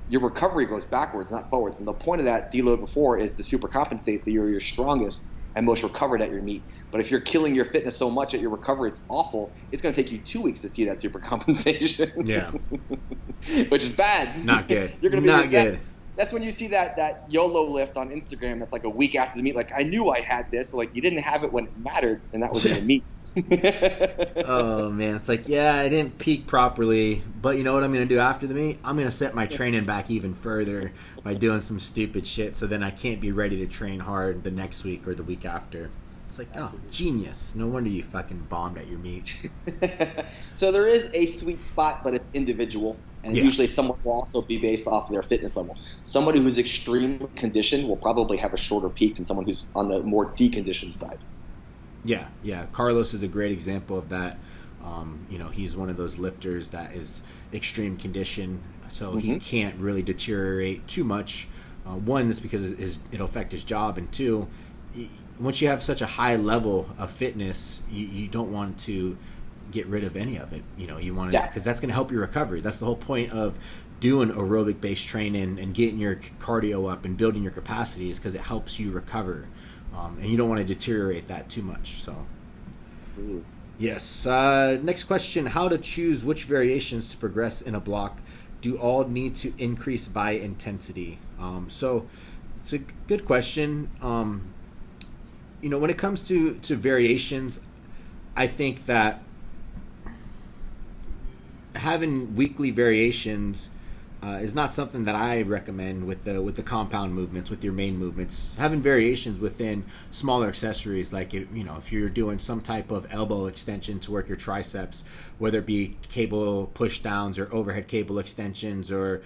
your recovery goes backwards, not forwards. And the point of that deload before is to super compensate so you're your strongest and most recovered at your meet. But if you're killing your fitness so much that your recovery is awful, it's going to take you 2 weeks to see that super compensation. Yeah. Which is bad. Not good. You're going to be not good. That's when you see that YOLO lift on Instagram that's like a week after the meet. Like, I knew I had this. Like, you didn't have it when it mattered, and that was in the meet. Oh man, it's like, yeah, I didn't peak properly, but you know what I'm going to do after the meet? I'm going to set my training back even further by doing some stupid shit, so then I can't be ready to train hard the next week or the week after. It's like, oh, genius. No wonder you fucking bombed at your meet. So there is a sweet spot, but it's individual, and usually someone will also be based off of their fitness level. Somebody who's extreme conditioned will probably have a shorter peak than someone who's on the more deconditioned side. Yeah. Carlos is a great example of that. He's one of those lifters that is extreme condition, so he can't really deteriorate too much. One, is because it'll affect his job, and two, once you have such a high level of fitness, you don't want to get rid of any of it. You want to, because that's going to help your recovery. That's the whole point of doing aerobic based training and getting your cardio up and building your capacity, is because it helps you recover. And you don't want to deteriorate that too much. So, Absolutely. Yes. Next question: how to choose which variations to progress in a block? Do all need to increase by intensity? So, it's a good question. When it comes to variations, I think that having weekly variations is not something that I recommend with the compound movements, with your main movements. Having variations within smaller accessories, like if you're doing some type of elbow extension to work your triceps, whether it be cable push downs or overhead cable extensions, or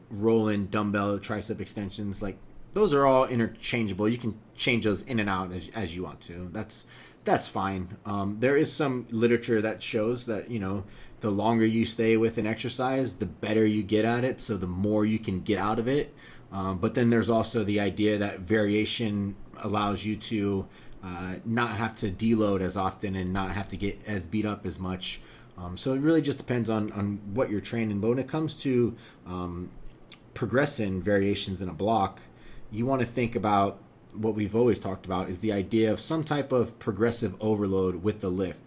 rolling dumbbell tricep extensions, like those are all interchangeable. You can change those in and out as you want to. That's fine. There is some literature that shows that the longer you stay with an exercise, the better you get at it, so the more you can get out of it. But then there's also the idea that variation allows you to not have to deload as often and not have to get as beat up as much. So it really just depends on what you're training. But when it comes to progressing variations in a block, you want to think about what we've always talked about, is the idea of some type of progressive overload with the lift.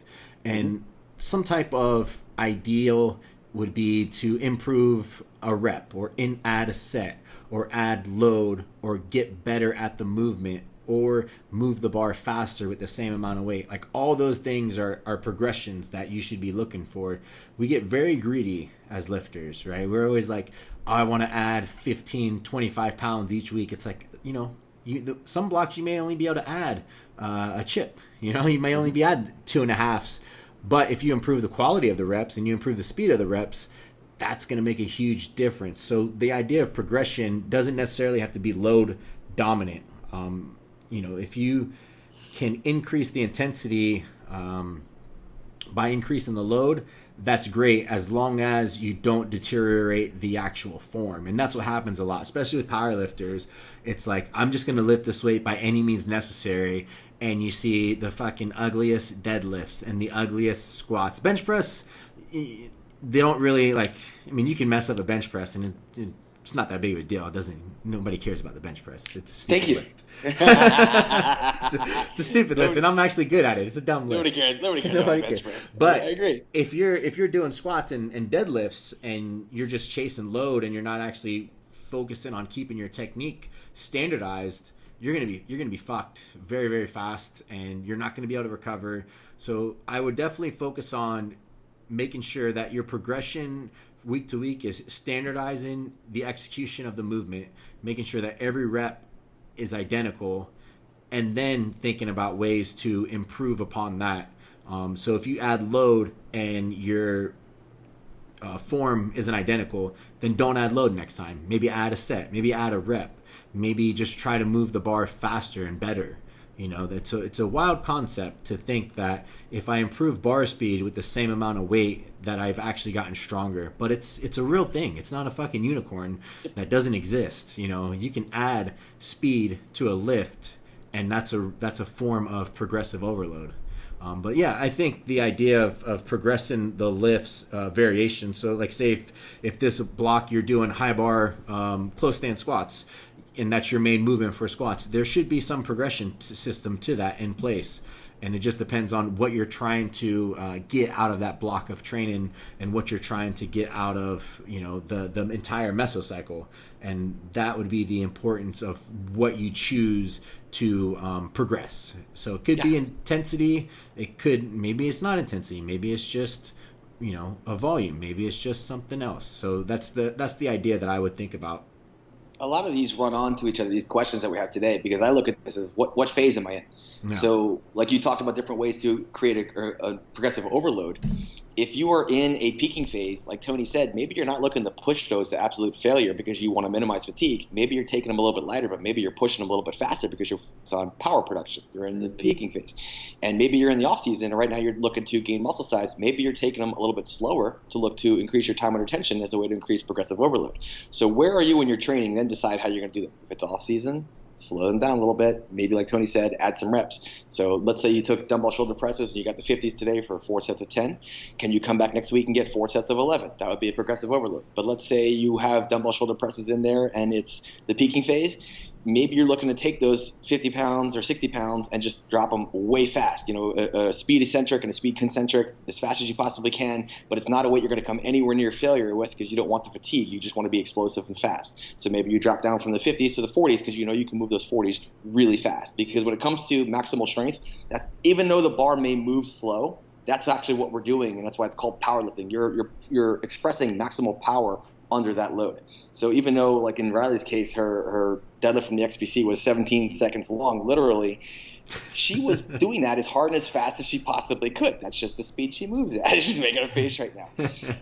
And some type of ideal would be to improve a rep, or add a set, or add load, or get better at the movement, or move the bar faster with the same amount of weight. Like all those things are progressions that you should be looking for. We get very greedy as lifters, right? We're always like, oh, I want to add 15, 25 pounds each week. It's like, some blocks you may only be able to add a chip. You may only be add 2.5s. But if you improve the quality of the reps and you improve the speed of the reps, that's going to make a huge difference. So the idea of progression doesn't necessarily have to be load dominant. If you can increase the intensity by increasing the load, that's great, as long as you don't deteriorate the actual form. And that's what happens a lot, especially with powerlifters. It's like, I'm just going to lift this weight by any means necessary. And you see the fucking ugliest deadlifts and the ugliest squats. Bench press, they don't really you can mess up a bench press and it's not that big of a deal. Nobody cares about the bench press. It's a stupid lift. it's a stupid lift, and I'm actually good at it. It's a dumb lift. Nobody cares about bench press. But yeah, I agree. If you're doing squats and deadlifts and you're just chasing load and you're not actually focusing on keeping your technique standardized, you're gonna be fucked very, very fast, and you're not gonna be able to recover. So I would definitely focus on making sure that your progression week to week is standardizing the execution of the movement, making sure that every rep is identical, and then thinking about ways to improve upon that. So if you add load and your form isn't identical, then don't add load next time. Maybe add a set, maybe add a rep. Maybe just try to move the bar faster and better. It's a wild concept to think that if I improve bar speed with the same amount of weight, that I've actually gotten stronger. But it's a real thing. It's not a fucking unicorn that doesn't exist. You can add speed to a lift, and that's a form of progressive overload. But yeah, I think the idea of progressing the lifts variation. So like say if this block you're doing high bar close stand squats, and that's your main movement for squats, there should be some progression system to that in place. And it just depends on what you're trying to get out of that block of training and what you're trying to get out of the entire mesocycle. And that would be the importance of what you choose to progress. So it could be intensity. Maybe it's not intensity. Maybe it's just a volume. Maybe it's just something else. So that's the idea that I would think about. A lot of these run on to each other, these questions that we have today, because I look at this as what phase am I in? Yeah. So like you talked about different ways to create a progressive overload. If you are in a peaking phase, like Tony said, maybe you're not looking to push those to absolute failure because you want to minimize fatigue. Maybe you're taking them a little bit lighter, but maybe you're pushing them a little bit faster because you're on power production. You're in the peaking phase. And maybe you're in the off season, and right now you're looking to gain muscle size. Maybe you're taking them a little bit slower to look to increase your time under tension as a way to increase progressive overload. So where are you when you're training? Then decide how you're going to do that. If it's off season, slow them down a little bit. Maybe like Tony said, add some reps. So let's say you took dumbbell shoulder presses and you got the 50s today for 4 sets of 10. Can you come back next week and get 4 sets of 11? That would be a progressive overload. But let's say you have dumbbell shoulder presses in there and it's the peaking phase. Maybe you're looking to take those 50 pounds or 60 pounds and just drop them way fast, a speed eccentric and a speed concentric as fast as you possibly can, but it's not a weight you're going to come anywhere near failure with because you don't want the fatigue. You just want to be explosive and fast. So maybe you drop down from the 50s to the 40s because you can move those 40s really fast. Because when it comes to maximal strength, that's, even though the bar may move slow, that's actually what we're doing, and that's why it's called powerlifting. You're expressing maximal power under that load. So even though, like in Riley's case, her deadlift from the XPC was 17 seconds long, literally, she was doing that as hard and as fast as she possibly could. That's just the speed she moves at. She's making a face right now.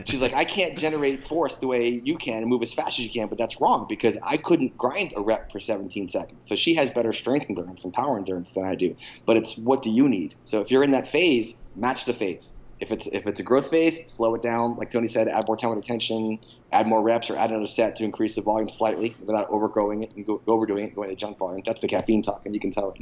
She's like, I can't generate force the way you can and move as fast as you can, but that's wrong because I couldn't grind a rep for 17 seconds. So she has better strength endurance and power endurance than I do. But it's what do you need? So if you're in that phase, match the phase. If it's a growth phase, slow it down. Like Tony said, add more time under tension, add more reps, or add another set to increase the volume slightly without overdoing it and overdoing it, going to junk volume. That's the caffeine talk, and you can tell it.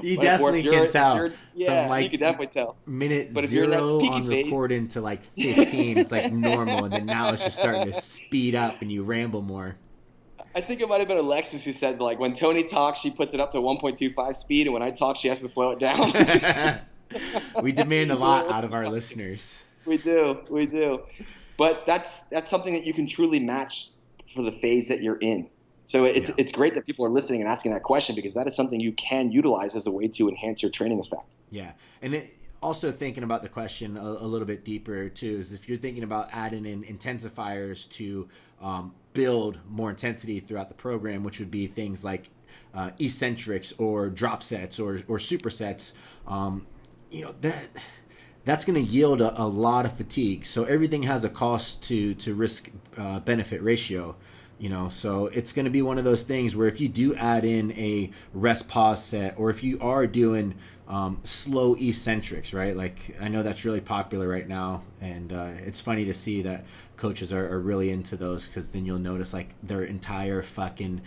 You definitely can tell. Yeah, you can definitely tell. Minute 0 on recording to like 15, it's like normal, and then now it's just starting to speed up and you ramble more. I think it might have been Alexis who said, like, when Tony talks, she puts it up to 1.25 speed, and when I talk, she has to slow it down. We demand a lot out of our listeners. We do. But that's something that you can truly match for the phase that you're in. So it's great that people are listening and asking that question, because that is something you can utilize as a way to enhance your training effect. Yeah. And also thinking about the question a little bit deeper too, is if you're thinking about adding in intensifiers to build more intensity throughout the program, which would be things like eccentrics or drop sets or supersets, that's going to yield a lot of fatigue. So everything has a cost to risk benefit ratio. So it's going to be one of those things where if you do add in a rest pause set, or if you are doing slow eccentrics, right? Like I know that's really popular right now, and it's funny to see that coaches are really into those, because then you'll notice like their entire fucking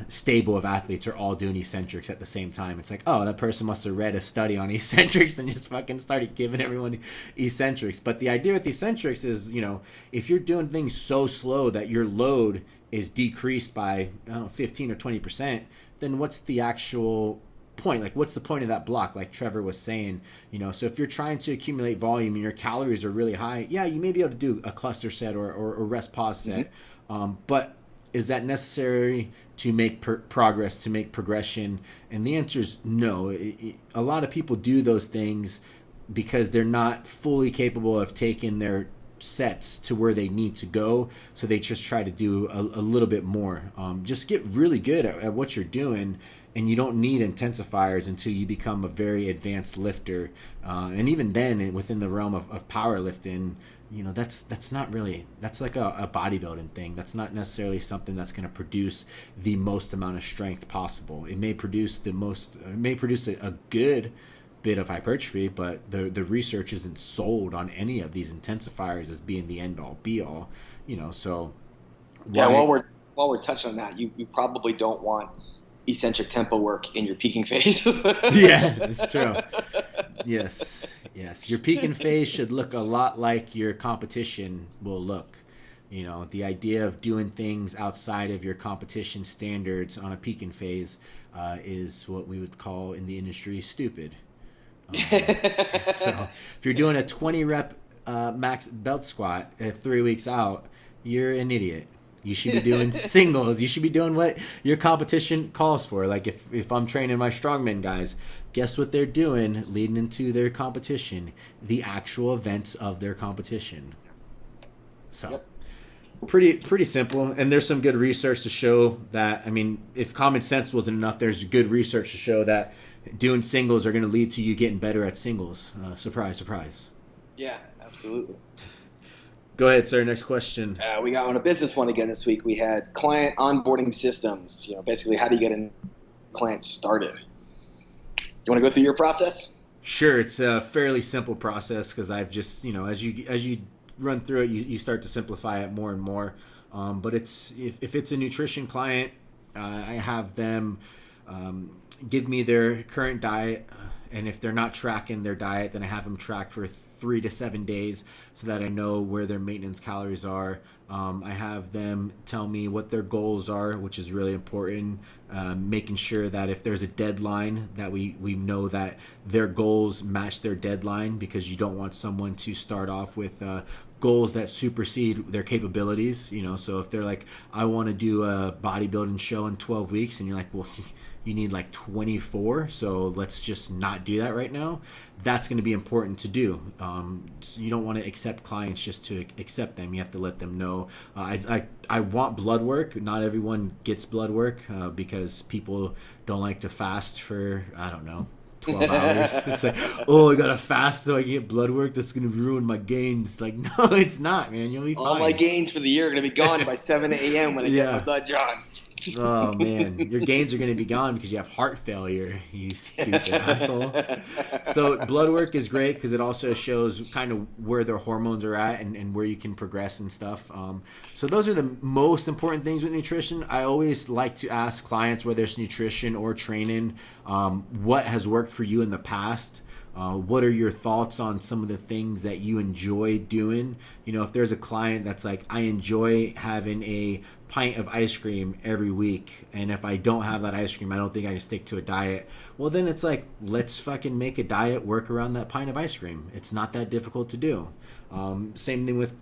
stable of athletes are all doing eccentrics at the same time. It's like, oh, that person must have read a study on eccentrics and just fucking started giving everyone eccentrics. But the idea with eccentrics is, if you're doing things so slow that your load is decreased by, 15 or 20%, then what's the actual point? Like, what's the point of that block? Like Trevor was saying, so if you're trying to accumulate volume and your calories are really high, yeah, you may be able to do a cluster set or rest pause set. But is that necessary to make progress, to make progression? And the answer is no. A lot of people do those things because they're not fully capable of taking their sets to where they need to go. So they just try to do a little bit more. Just get really good at what you're doing, and you don't need intensifiers until you become a very advanced lifter. And even then, within the realm of powerlifting, that's not really, that's like a bodybuilding thing. That's not necessarily something that's going to produce the most amount of strength possible. It may produce a good bit of hypertrophy, but the research isn't sold on any of these intensifiers as being the end all be all. So while we're touching on that, you probably don't want eccentric tempo work in your peaking phase. Yeah, it's true. Yes. Your peaking phase should look a lot like your competition will look. The idea of doing things outside of your competition standards on a peaking phase is what we would call in the industry stupid. So if you're doing a 20 rep max belt squat at 3 weeks out, you're an idiot. You should be doing singles. You should be doing what your competition calls for. Like if I'm training my strongman guys, guess what they're doing leading into their competition? The actual events of their competition. So pretty simple. And there's some good research to show that, if common sense wasn't enough, there's good research to show that doing singles are going to lead to you getting better at singles. Surprise, surprise. Yeah, absolutely. Go ahead, sir. Next question. We got on a business one again this week. We had client onboarding systems. Basically, how do you get a client started? You want to go through your process? Sure. It's a fairly simple process because I've just, as you run through it, you start to simplify it more and more. But if it's a nutrition client, I have them give me their current diet. And if they're not tracking their diet, then I have them track for 3 to 7 days so that I know where their maintenance calories are. I have them tell me what their goals are, which is really important. Making sure that if there's a deadline, that we know that their goals match their deadline, because you don't want someone to start off with goals that supersede their capabilities. So if they're like, I want to do a bodybuilding show in 12 weeks, and you're like, well, you need like 24, so let's just not do that right now. That's going to be important to do. So you don't want to accept clients just to accept them. You have to let them know. I want blood work. Not everyone gets blood work because people don't like to fast for, 12 hours. It's like, I gotta fast so I can get blood work. That's gonna ruin my gains. Like, no, it's not, man. You'll be fine. All my gains for the year are gonna be gone by 7 a.m. when I get my blood drawn. Oh man, your gains are going to be gone because you have heart failure, you stupid asshole. So blood work is great because it also shows kind of where their hormones are at and where you can progress and stuff. So those are the most important things with nutrition. I always like to ask clients, whether it's nutrition or training, what has worked for you in the past. What are your thoughts on some of the things that you enjoy doing? If there's a client that's like, I enjoy having a pint of ice cream every week, and if I don't have that ice cream, I don't think I can stick to a diet. Well, then it's like, let's fucking make a diet work around that pint of ice cream. It's not that difficult to do. Same thing with,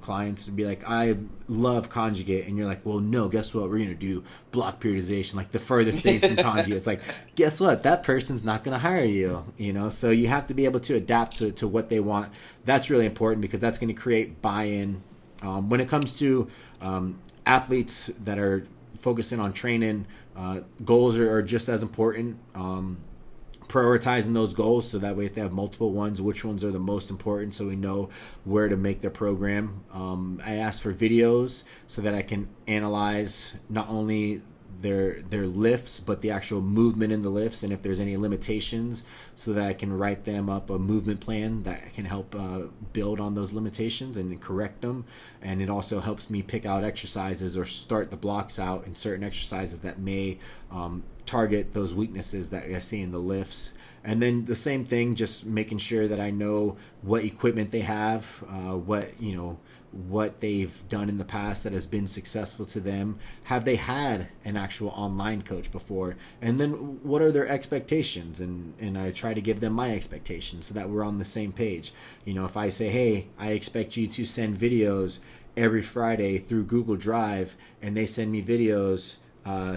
clients would be like, I love conjugate, and you're like, well, no, guess what? We're going to do block periodization, like the furthest thing from conjugate. It's like, guess what? That person's not going to hire you, so you have to be able to adapt to what they want. That's really important because that's going to create buy-in. When it comes to athletes that are focusing on training, goals are just as important. Prioritizing those goals so that way if they have multiple ones, which ones are the most important so we know where to make their program. I ask for videos so that I can analyze not only their lifts but the actual movement in the lifts, and if there's any limitations so that I can write them up a movement plan that can help build on those limitations and correct them. And it also helps me pick out exercises or start the blocks out in certain exercises that may target those weaknesses that I see in the lifts. And then the same thing, just making sure that I know what equipment they have, what they've done in the past that has been successful to them. Have they had an actual online coach before? And then what are their expectations? And I try to give them my expectations so that we're on the same page. If I say, hey, I expect you to send videos every Friday through Google Drive, and they send me videos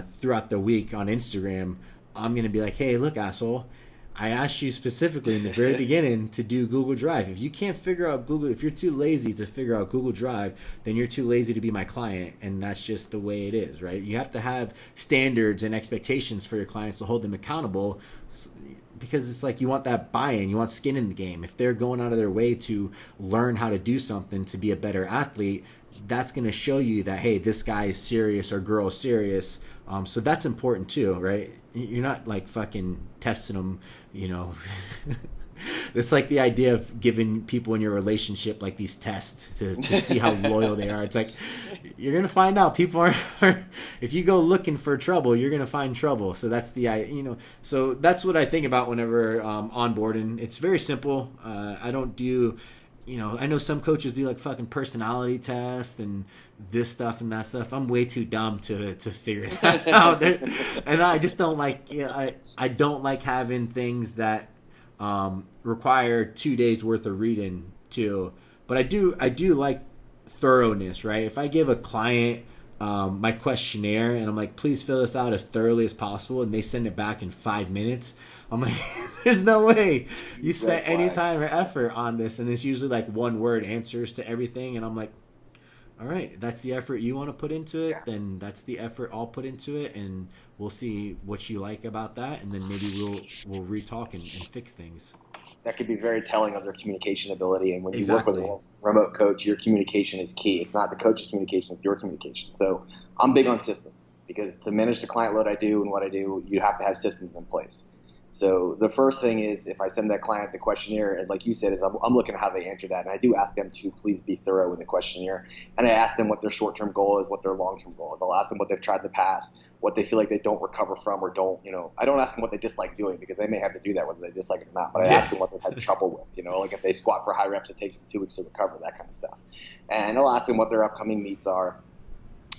throughout the week on Instagram, I'm going to be like, hey, look, asshole, I asked you specifically in the very beginning to do Google Drive. If you can't figure out if you're too lazy to figure out Google Drive, then you're too lazy to be my client. And that's just the way it is, right? You have to have standards and expectations for your clients to hold them accountable, because it's like you want that buy-in, you want skin in the game. If they're going out of their way to learn how to do something to be a better athlete, that's going to show you that, hey, this guy is serious or girl is serious. So that's important too, right? You're not like fucking testing them, It's like the idea of giving people in your relationship like these tests to see how loyal they are. It's like, you're going to find out people are if you go looking for trouble, you're going to find trouble. So that's so that's what I think about whenever onboarding. It's very simple. I don't do, I know some coaches do like fucking personality tests and this stuff and that stuff. I'm way too dumb to figure that out. And I just don't like, I don't like having things that require 2 days worth of reading too. But I do like thoroughness, right? If I give a client my questionnaire and I'm like, please fill this out as thoroughly as possible, and they send it back in 5 minutes, I'm like, there's no way you spent any time or effort on this. And it's usually like one word answers to everything. And I'm like, all right, that's the effort you want to put into it, then that's the effort I'll put into it, and we'll see what you like about that, and then maybe we'll re-talk and fix things. That could be very telling of their communication ability. And when you work with a remote coach, your communication is key. It's not the coach's communication, it's your communication. So I'm big on systems, because to manage the client load I do and what I do, you have to have systems in place. So the first thing is, if I send that client the questionnaire, and like you said, is I'm looking at how they answer that. And I do ask them to please be thorough in the questionnaire. And I ask them what their short-term goal is, what their long-term goal is. I'll ask them what they've tried in the past, what they feel like they don't recover from or don't, I don't ask them what they dislike doing, because they may have to do that whether they dislike it or not. But I ask them what they've had trouble with, like if they squat for high reps, it takes them 2 weeks to recover, that kind of stuff. And I'll ask them what their upcoming meets are.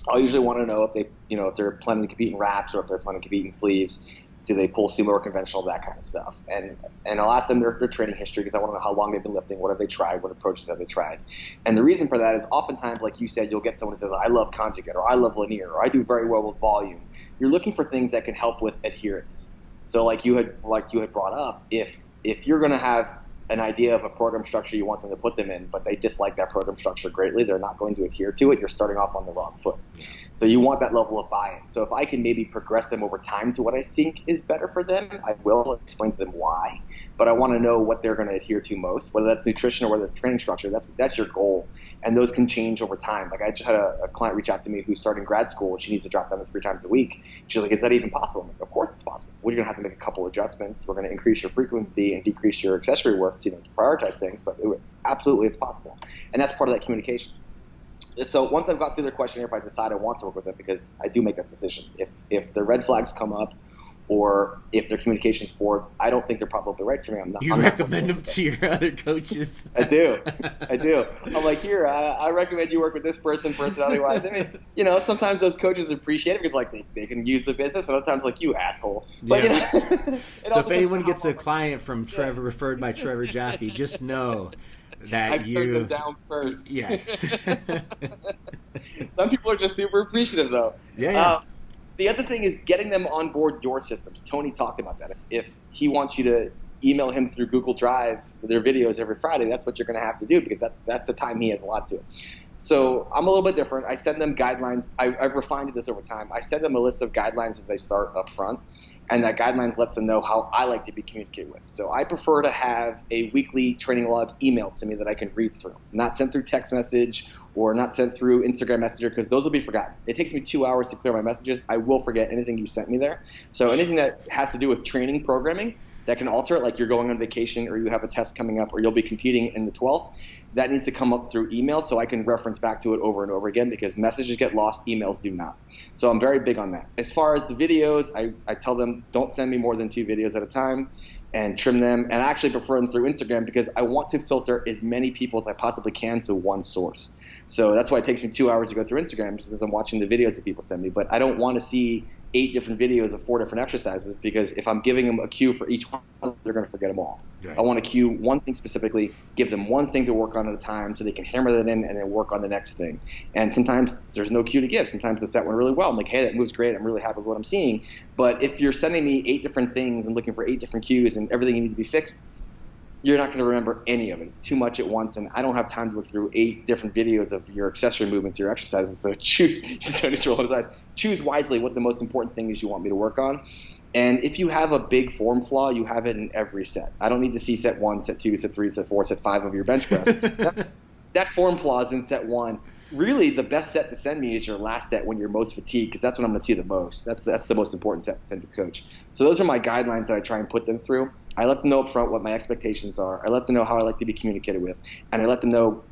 I'll usually want to know if they, if they're planning to compete in wraps or if they're planning to compete in sleeves. Do they pull sumo or conventional, that kind of stuff. And I'll ask them their training history, because I want to know how long they've been lifting, what have they tried, what approaches have they tried. And the reason for that is oftentimes, like you said, you'll get someone who says, I love conjugate, or I love linear, or I do very well with volume. You're looking for things that can help with adherence. So like you had brought up, if you're going to have an idea of a program structure you want them to put them in, but they dislike that program structure greatly, they're not going to adhere to it, you're starting off on the wrong foot. So you want that level of buy-in. So if I can maybe progress them over time to what I think is better for them, I will explain to them why. But I want to know what they're going to adhere to most, whether that's nutrition or whether it's training structure. That's your goal. And those can change over time. Like I just had a client reach out to me who's starting grad school, and she needs to drop down to 3 times a week. She's like, is that even possible? I'm like, of course it's possible. We're going to have to make a couple adjustments. We're going to increase your frequency and decrease your accessory work to prioritize things. But absolutely it's possible. And that's part of that communication. So once I've got through their questionnaire, if I decide I want to work with them, because I do make that decision. If the red flags come up, or if their communication's poor, I don't think they're probably right for me. You recommend them to your other coaches? I do. I'm like, here, I recommend you work with this person personality-wise. I mean, sometimes those coaches appreciate it because, like, they can use the business, and other times, like, you asshole. But, so if anyone gets a client from Trevor, referred by Trevor Jaffe, just know that I turned them down first. Yes. Some people are just super appreciative, though. Yeah. The other thing is getting them on board your systems. Tony talked about that. If he wants you to email him through Google Drive with their videos every Friday, that's what you're going to have to do because that's the time he has allotted to it. So I'm a little bit different. I send them guidelines. I've refined this over time. I send them a list of guidelines as they start up front, and that guidelines lets them know how I like to be communicated with. So I prefer to have a weekly training log emailed to me that I can read through, not sent through text message or not sent through Instagram Messenger because those will be forgotten. It takes me 2 hours to clear my messages. I will forget anything you sent me there. So anything that has to do with training programming that can alter it, like you're going on vacation or you have a test coming up or you'll be competing in the 12th, that needs to come up through email so I can reference back to it over and over again because messages get lost, emails do not. So I'm very big on that. As far as the videos, I tell them don't send me more than 2 videos at a time and trim them. And I actually prefer them through Instagram because I want to filter as many people as I possibly can to one source. So that's why it takes me 2 hours to go through Instagram because I'm watching the videos that people send me. But I don't want to see 8 different videos of 4 different exercises because if I'm giving them a cue for each one, they're going to forget them all. Right. I want to cue one thing specifically, give them one thing to work on at a time so they can hammer that in and then work on the next thing. And sometimes there's no cue to give. Sometimes the set went really well. I'm like, hey, that moves great. I'm really happy with what I'm seeing. But if you're sending me 8 different things and looking for 8 different cues and everything you need to be fixed, you're not going to remember any of it. It's too much at once, and I don't have time to look through 8 different videos of your accessory movements, your exercises. So choose wisely what the most important thing is you want me to work on. And if you have a big form flaw, you have it in every set. I don't need to see set 1, set 2, set 3, set 4, set 5 of your bench press. that form flaw is in set 1. Really, the best set to send me is your last set when you're most fatigued because that's when I'm going to see the most. That's the most important set to send your coach. So those are my guidelines that I try and put them through. I let them know up front what my expectations are. I let them know how I like to be communicated with. And I let them know,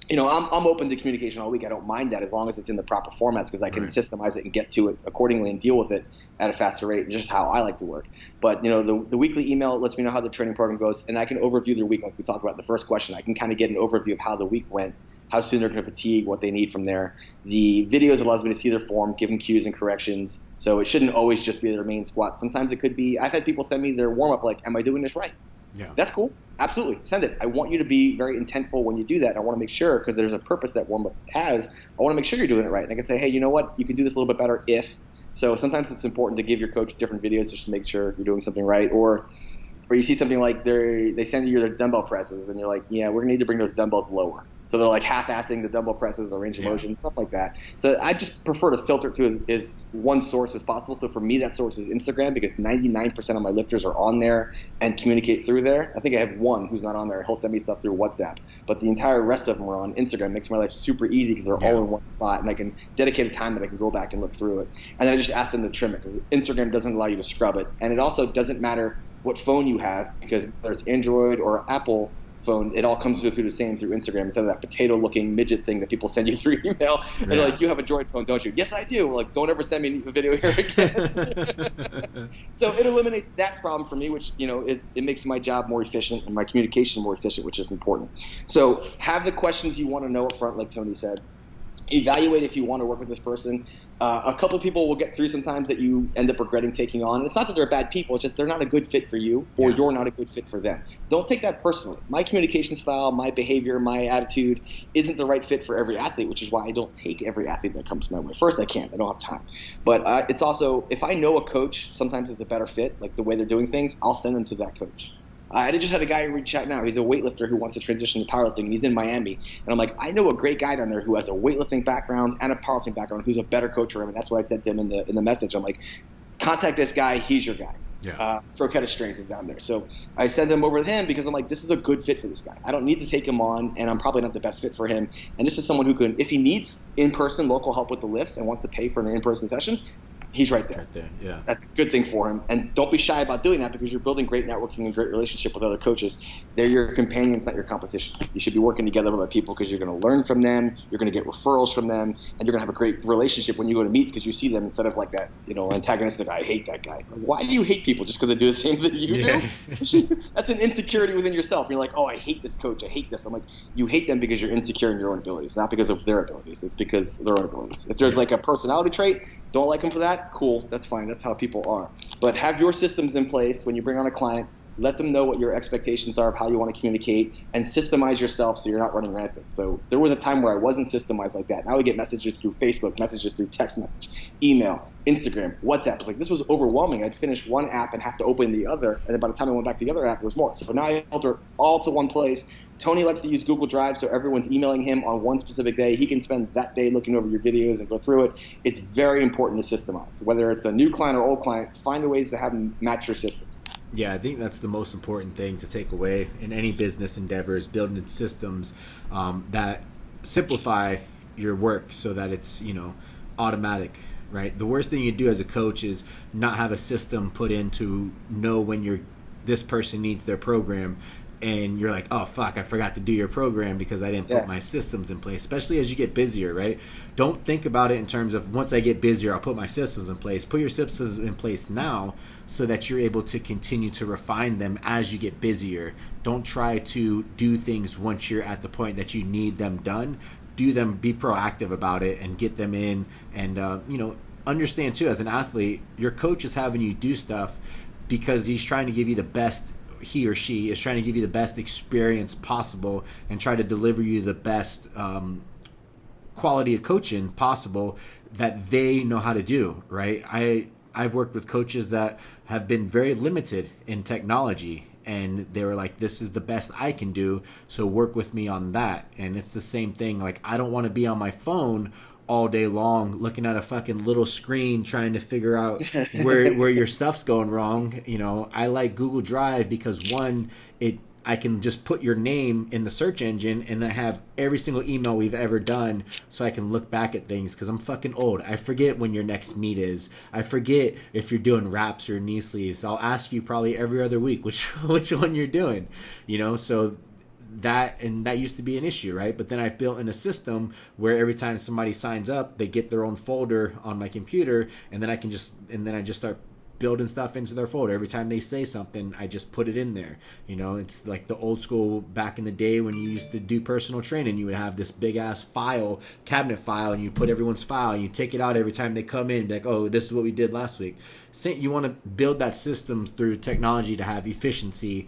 I'm open to communication all week. I don't mind that as long as it's in the proper formats because I can systemize it and get to it accordingly and deal with it at a faster rate. It's just how I like to work. But, the weekly email lets me know how the training program goes, and I can overview their week like we talked about in the first question. I can kind of get an overview of how the week went, how soon they're going to fatigue, what they need from there. The videos allows me to see their form, give them cues and corrections. So it shouldn't always just be their main squat. Sometimes it could be, I've had people send me their warm-up like, am I doing this right? Yeah. That's cool. Absolutely. Send it. I want you to be very intentful when you do that. I want to make sure, because there's a purpose that warm-up has, I want to make sure you're doing it right. And I can say, hey, you know what? You can do this a little bit better if. So sometimes it's important to give your coach different videos just to make sure you're doing something right. Or you see something like they send you their dumbbell presses, and you're like, yeah, we're going to need to bring those dumbbells lower. So they're like half-assing the dumbbell presses, the range of motion, stuff like that. So I just prefer to filter it to as one source as possible. So for me, that source is Instagram because 99% of my lifters are on there and communicate through there. I think I have one who's not on there. He'll send me stuff through WhatsApp. But the entire rest of them are on Instagram. It makes my life super easy because they're all in one spot, and I can dedicate a time that I can go back and look through it. And then I just ask them to trim it because Instagram doesn't allow you to scrub it. And it also doesn't matter what phone you have because whether it's Android or Apple phone, it all comes through the same through Instagram instead of that potato-looking midget thing that people send you through email. And they're like, you have a Droid phone, don't you? Yes, I do. We're like, don't ever send me a video here again. So it eliminates that problem for me, which it makes my job more efficient and my communication more efficient, which is important. So have the questions you want to know up front, like Tony said. Evaluate if you want to work with this person. A couple of people will get through sometimes that you end up regretting taking on. And it's not that they're bad people. It's just they're not a good fit for you or you're not a good fit for them. Don't take that personally. My communication style, my behavior, my attitude isn't the right fit for every athlete, which is why I don't take every athlete that comes my way. First, I can't. I don't have time. But it's also, if I know a coach sometimes is a better fit, like the way they're doing things, I'll send them to that coach. I just had a guy reach out now. He's a weightlifter who wants to transition to powerlifting, and he's in Miami. And I'm like, I know a great guy down there who has a weightlifting background and a powerlifting background who's a better coach for him. And that's what I said to him in the message. I'm like, contact this guy. He's your guy. Yeah. Croquetta Strength is down there. So I send him over to him because I'm like, this is a good fit for this guy. I don't need to take him on, and I'm probably not the best fit for him. And this is someone who can, if he needs in-person local help with the lifts and wants to pay for an in-person session, He's right there. Right there, yeah. That's a good thing for him. And don't be shy about doing that, because you're building great networking and great relationship with other coaches. They're your companions, not your competition. You should be working together with other people, because you're going to learn from them, you're going to get referrals from them, and you're going to have a great relationship when you go to meets, because you see them instead of like that, antagonistic, I hate that guy. Why do you hate people? Just because they do the same thing you do? That's an insecurity within yourself. You're like, oh, I hate this coach. I hate this. I'm like, you hate them because you're insecure in your own abilities, not because of their abilities. It's because of their own abilities. If there's like a personality trait, don't like them for that, cool, that's fine. That's how people are. But have your systems in place when you bring on a client. Let them know what your expectations are of how you want to communicate, and systemize yourself so you're not running rampant. So there was a time where I wasn't systemized like that. Now we get messages through Facebook, messages through text message, email, Instagram, WhatsApp. It's like, this was overwhelming. I'd finish one app and have to open the other, and then by the time I went back to the other app, there was more. So now I filter all to one place. Tony likes to use Google Drive, so everyone's emailing him on one specific day. He can spend that day looking over your videos and go through it. It's very important to systemize. Whether it's a new client or old client, find the ways to have them match your systems. Yeah, I think that's the most important thing to take away in any business endeavors, building systems that simplify your work so that it's, automatic, right? The worst thing you do as a coach is not have a system put in to know when this person needs their program, and you're like, oh, fuck, I forgot to do your program because I didn't put my systems in place, especially as you get busier, right? Don't think about it in terms of, once I get busier, I'll put my systems in place. Put your systems in place now so that you're able to continue to refine them as you get busier. Don't try to do things once you're at the point that you need them done. Do them, be proactive about it, and get them in. And, understand, too, as an athlete, your coach is having you do stuff because he's trying to give you the best. He or she is trying to give you the best experience possible and try to deliver you the best quality of coaching possible that they know how to do, right? I've worked with coaches that have been very limited in technology, and they were like, this is the best I can do, so work with me on that. And it's the same thing. Like, I don't want to be on my phone all day long looking at a fucking little screen trying to figure out where your stuff's going wrong. I like Google Drive because, one, I can just put your name in the search engine and I have every single email we've ever done, so I can look back at things, because I'm fucking old. I forget when your next meet is. I forget if you're doing wraps or knee sleeves. I'll ask you probably every other week which one you're doing, so that used to be an issue, right? But then I built in a system where every time somebody signs up, they get their own folder on my computer, and then I just start building stuff into their folder. Every time they say something, I just put it in there. It's like the old school back in the day when you used to do personal training. You would have this big ass cabinet file, and you put everyone's file, and you take it out every time they come in, like, oh, this is what we did last week. You want to build that system through technology to have efficiency.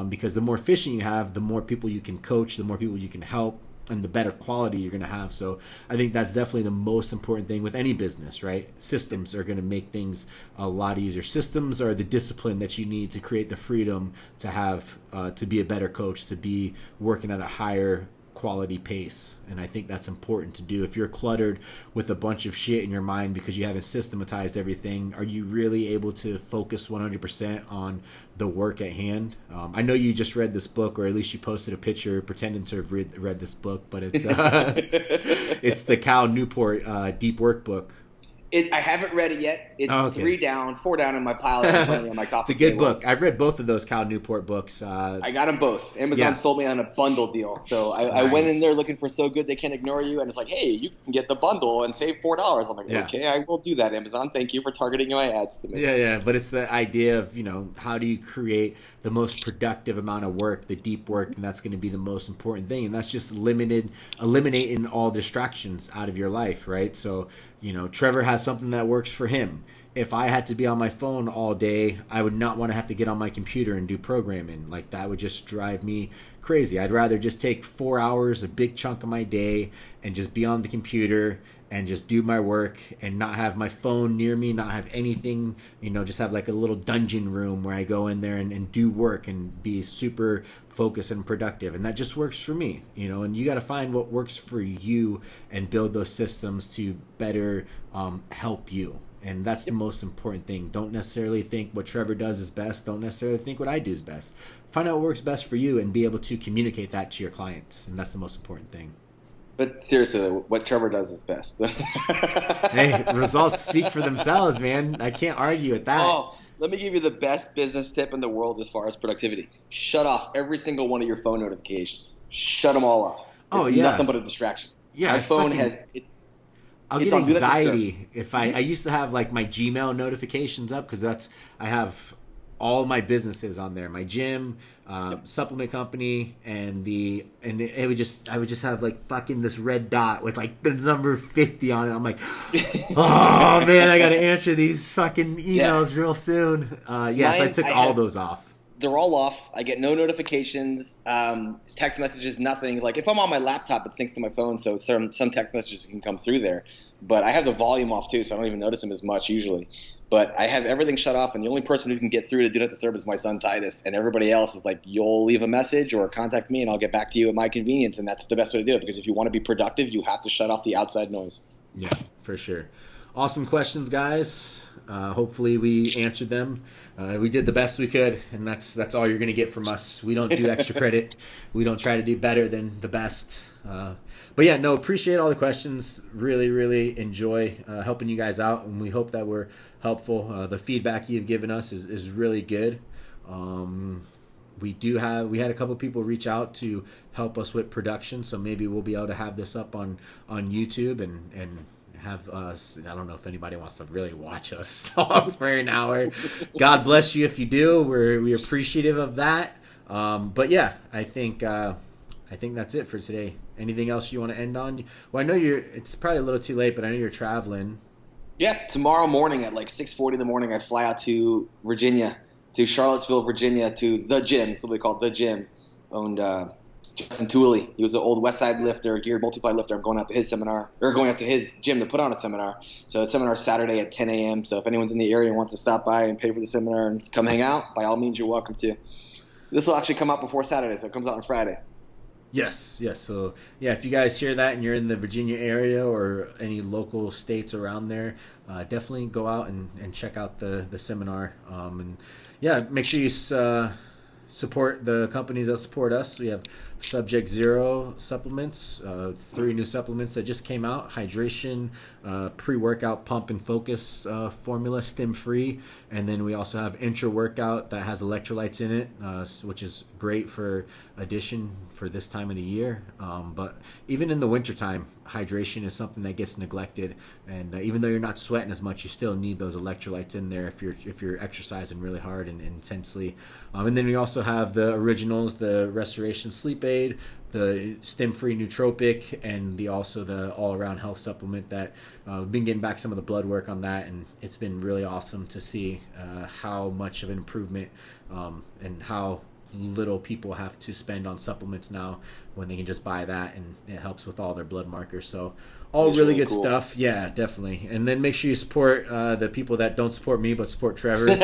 Because the more efficient you have, the more people you can coach, the more people you can help, and the better quality you're going to have. So I think that's definitely the most important thing with any business, right? Systems are going to make things a lot easier. Systems are the discipline that you need to create the freedom to have, to be a better coach, to be working at a higher quality pace. And I think that's important to do. If you're cluttered with a bunch of shit in your mind because you haven't systematized everything, are you really able to focus 100% on the work at hand? I know you just read this book, or at least you posted a picture pretending to have read this book, but it's it's the Cal Newport Deep Work book. I haven't read it yet. It's 4 down in my pile on my coffee. It's a good book. I've read both of those Cal Newport books. I got them both. Amazon sold me on a bundle deal. So I went in there looking for So Good They Can't Ignore You, and it's like, hey, you can get the bundle and save $4. I'm like, okay, I will do that, Amazon. Thank you for targeting my ads to me. Yeah. But it's the idea of, how do you create the most productive amount of work, the deep work, and that's going to be the most important thing. And that's just eliminating all distractions out of your life, right? So, Trevor has something that works for him. If I had to be on my phone all day, I would not want to have to get on my computer and do programming. Like, that would just drive me crazy. I'd rather just take 4 hours, a big chunk of my day, and just be on the computer and just do my work and not have my phone near me, not have anything, just have like a little dungeon room where I go in there and do work and be super focused and productive. And that just works for me, and you got to find what works for you and build those systems to better help you. And that's the most important thing. Don't necessarily think what Trevor does is best. Don't necessarily think what I do is best. Find out what works best for you and be able to communicate that to your clients. And that's the most important thing. But seriously, what Trevor does is best. Hey, results speak for themselves, man. I can't argue with that. Oh, let me give you the best business tip in the world as far as productivity. Shut off every single one of your phone notifications. Shut them all off. It's nothing but a distraction. Yeah, my phone I'll get anxiety if I used to have like my Gmail notifications up because I have all my businesses on there, my gym, supplement company, and I would just have like fucking this red dot with like the number 50 on it. I'm like, oh man, I gotta answer these fucking emails real soon. So I took all those off. They're all off. I get no notifications, text messages, nothing. Like if I'm on my laptop, it syncs to my phone, so some text messages can come through there. But I have the volume off too, so I don't even notice them as much usually. But I have everything shut off, and the only person who can get through to Do Not Disturb is my son Titus, and everybody else is like, you'll leave a message or contact me, and I'll get back to you at my convenience, and that's the best way to do it, because if you want to be productive, you have to shut off the outside noise. Yeah, for sure. Awesome questions, guys. Hopefully we answered them. We did the best we could, and that's all you're going to get from us. We don't do extra credit. We don't try to do better than the best. But yeah, no, appreciate all the questions. Really, really enjoy helping you guys out, and we hope that we're helpful. The feedback you've given us is really good. We had a couple people reach out to help us with production, so maybe we'll be able to have this up on YouTube and have us. I don't know if anybody wants to really watch us talk for an hour. God bless you if you do. We're appreciative of that. But yeah, I think that's it for today. Anything else you want to end on? Well, I know it's probably a little too late, but I know you're traveling. Yeah, tomorrow morning at like 6:40 in the morning, I fly out to Virginia, to Charlottesville, Virginia, to the gym. It's what we call the gym, owned Justin Tooley. He was an old West Side lifter, geared multiply lifter. I'm going out to his seminar, or going out to his gym to put on a seminar. So the seminar is Saturday at 10 a.m. So if anyone's in the area and wants to stop by and pay for the seminar and come hang out, by all means, you're welcome to. This will actually come out before Saturday, so it comes out on Friday. Yes. So, yeah, if you guys hear that and you're in the Virginia area or any local states around there, definitely go out and check out the seminar. And, yeah, make sure you support the companies that support us. We have Subject Zero supplements, 3 new supplements that just came out. Hydration, pre-workout pump and focus formula, stim-free. And then we also have intra-workout that has electrolytes in it, which is great for addition for this time of the year. But even in the wintertime, hydration is something that gets neglected. And even though you're not sweating as much, you still need those electrolytes in there if you're exercising really hard and intensely. And then we also have the originals, the Restoration Sleep Aid, the stem-free nootropic, and the all-around health supplement that we've been getting back some of the blood work on that, and it's been really awesome to see how much of an improvement and how little people have to spend on supplements now when they can just buy that, and it helps with all their blood markers. So all really good cool stuff. Yeah, definitely. And then make sure you support the people that don't support me but support Trevor.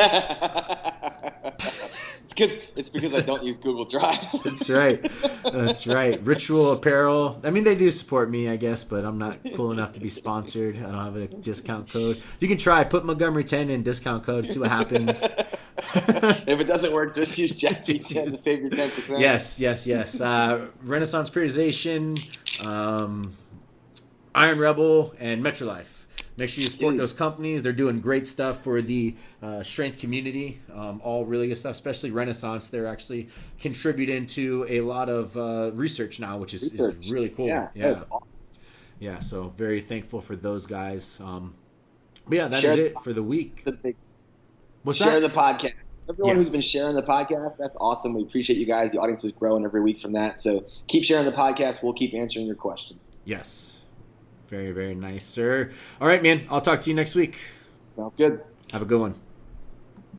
It's because I don't use Google Drive. That's right. Ritual Apparel. I mean, they do support me, I guess, but I'm not cool enough to be sponsored. I don't have a discount code. You can try. Put Montgomery 10 in discount code. See what happens. If it doesn't work, just use Jackie 10 to save your 10%. Yes. Renaissance Periodization, Iron Rebel, and Metrolife. Make sure you support those companies. They're doing great stuff for the strength community. All really good stuff, especially Renaissance. They're actually contributing to a lot of research now, which is really cool. Yeah. That's awesome. Yeah, so very thankful for those guys. But yeah, that is it for the week. Share the podcast. Everyone who's been sharing the podcast, that's awesome. We appreciate you guys. The audience is growing every week from that. So keep sharing the podcast. We'll keep answering your questions. Yes. Very, very nice, sir. All right, man. I'll talk to you next week. Sounds good. Have a good one.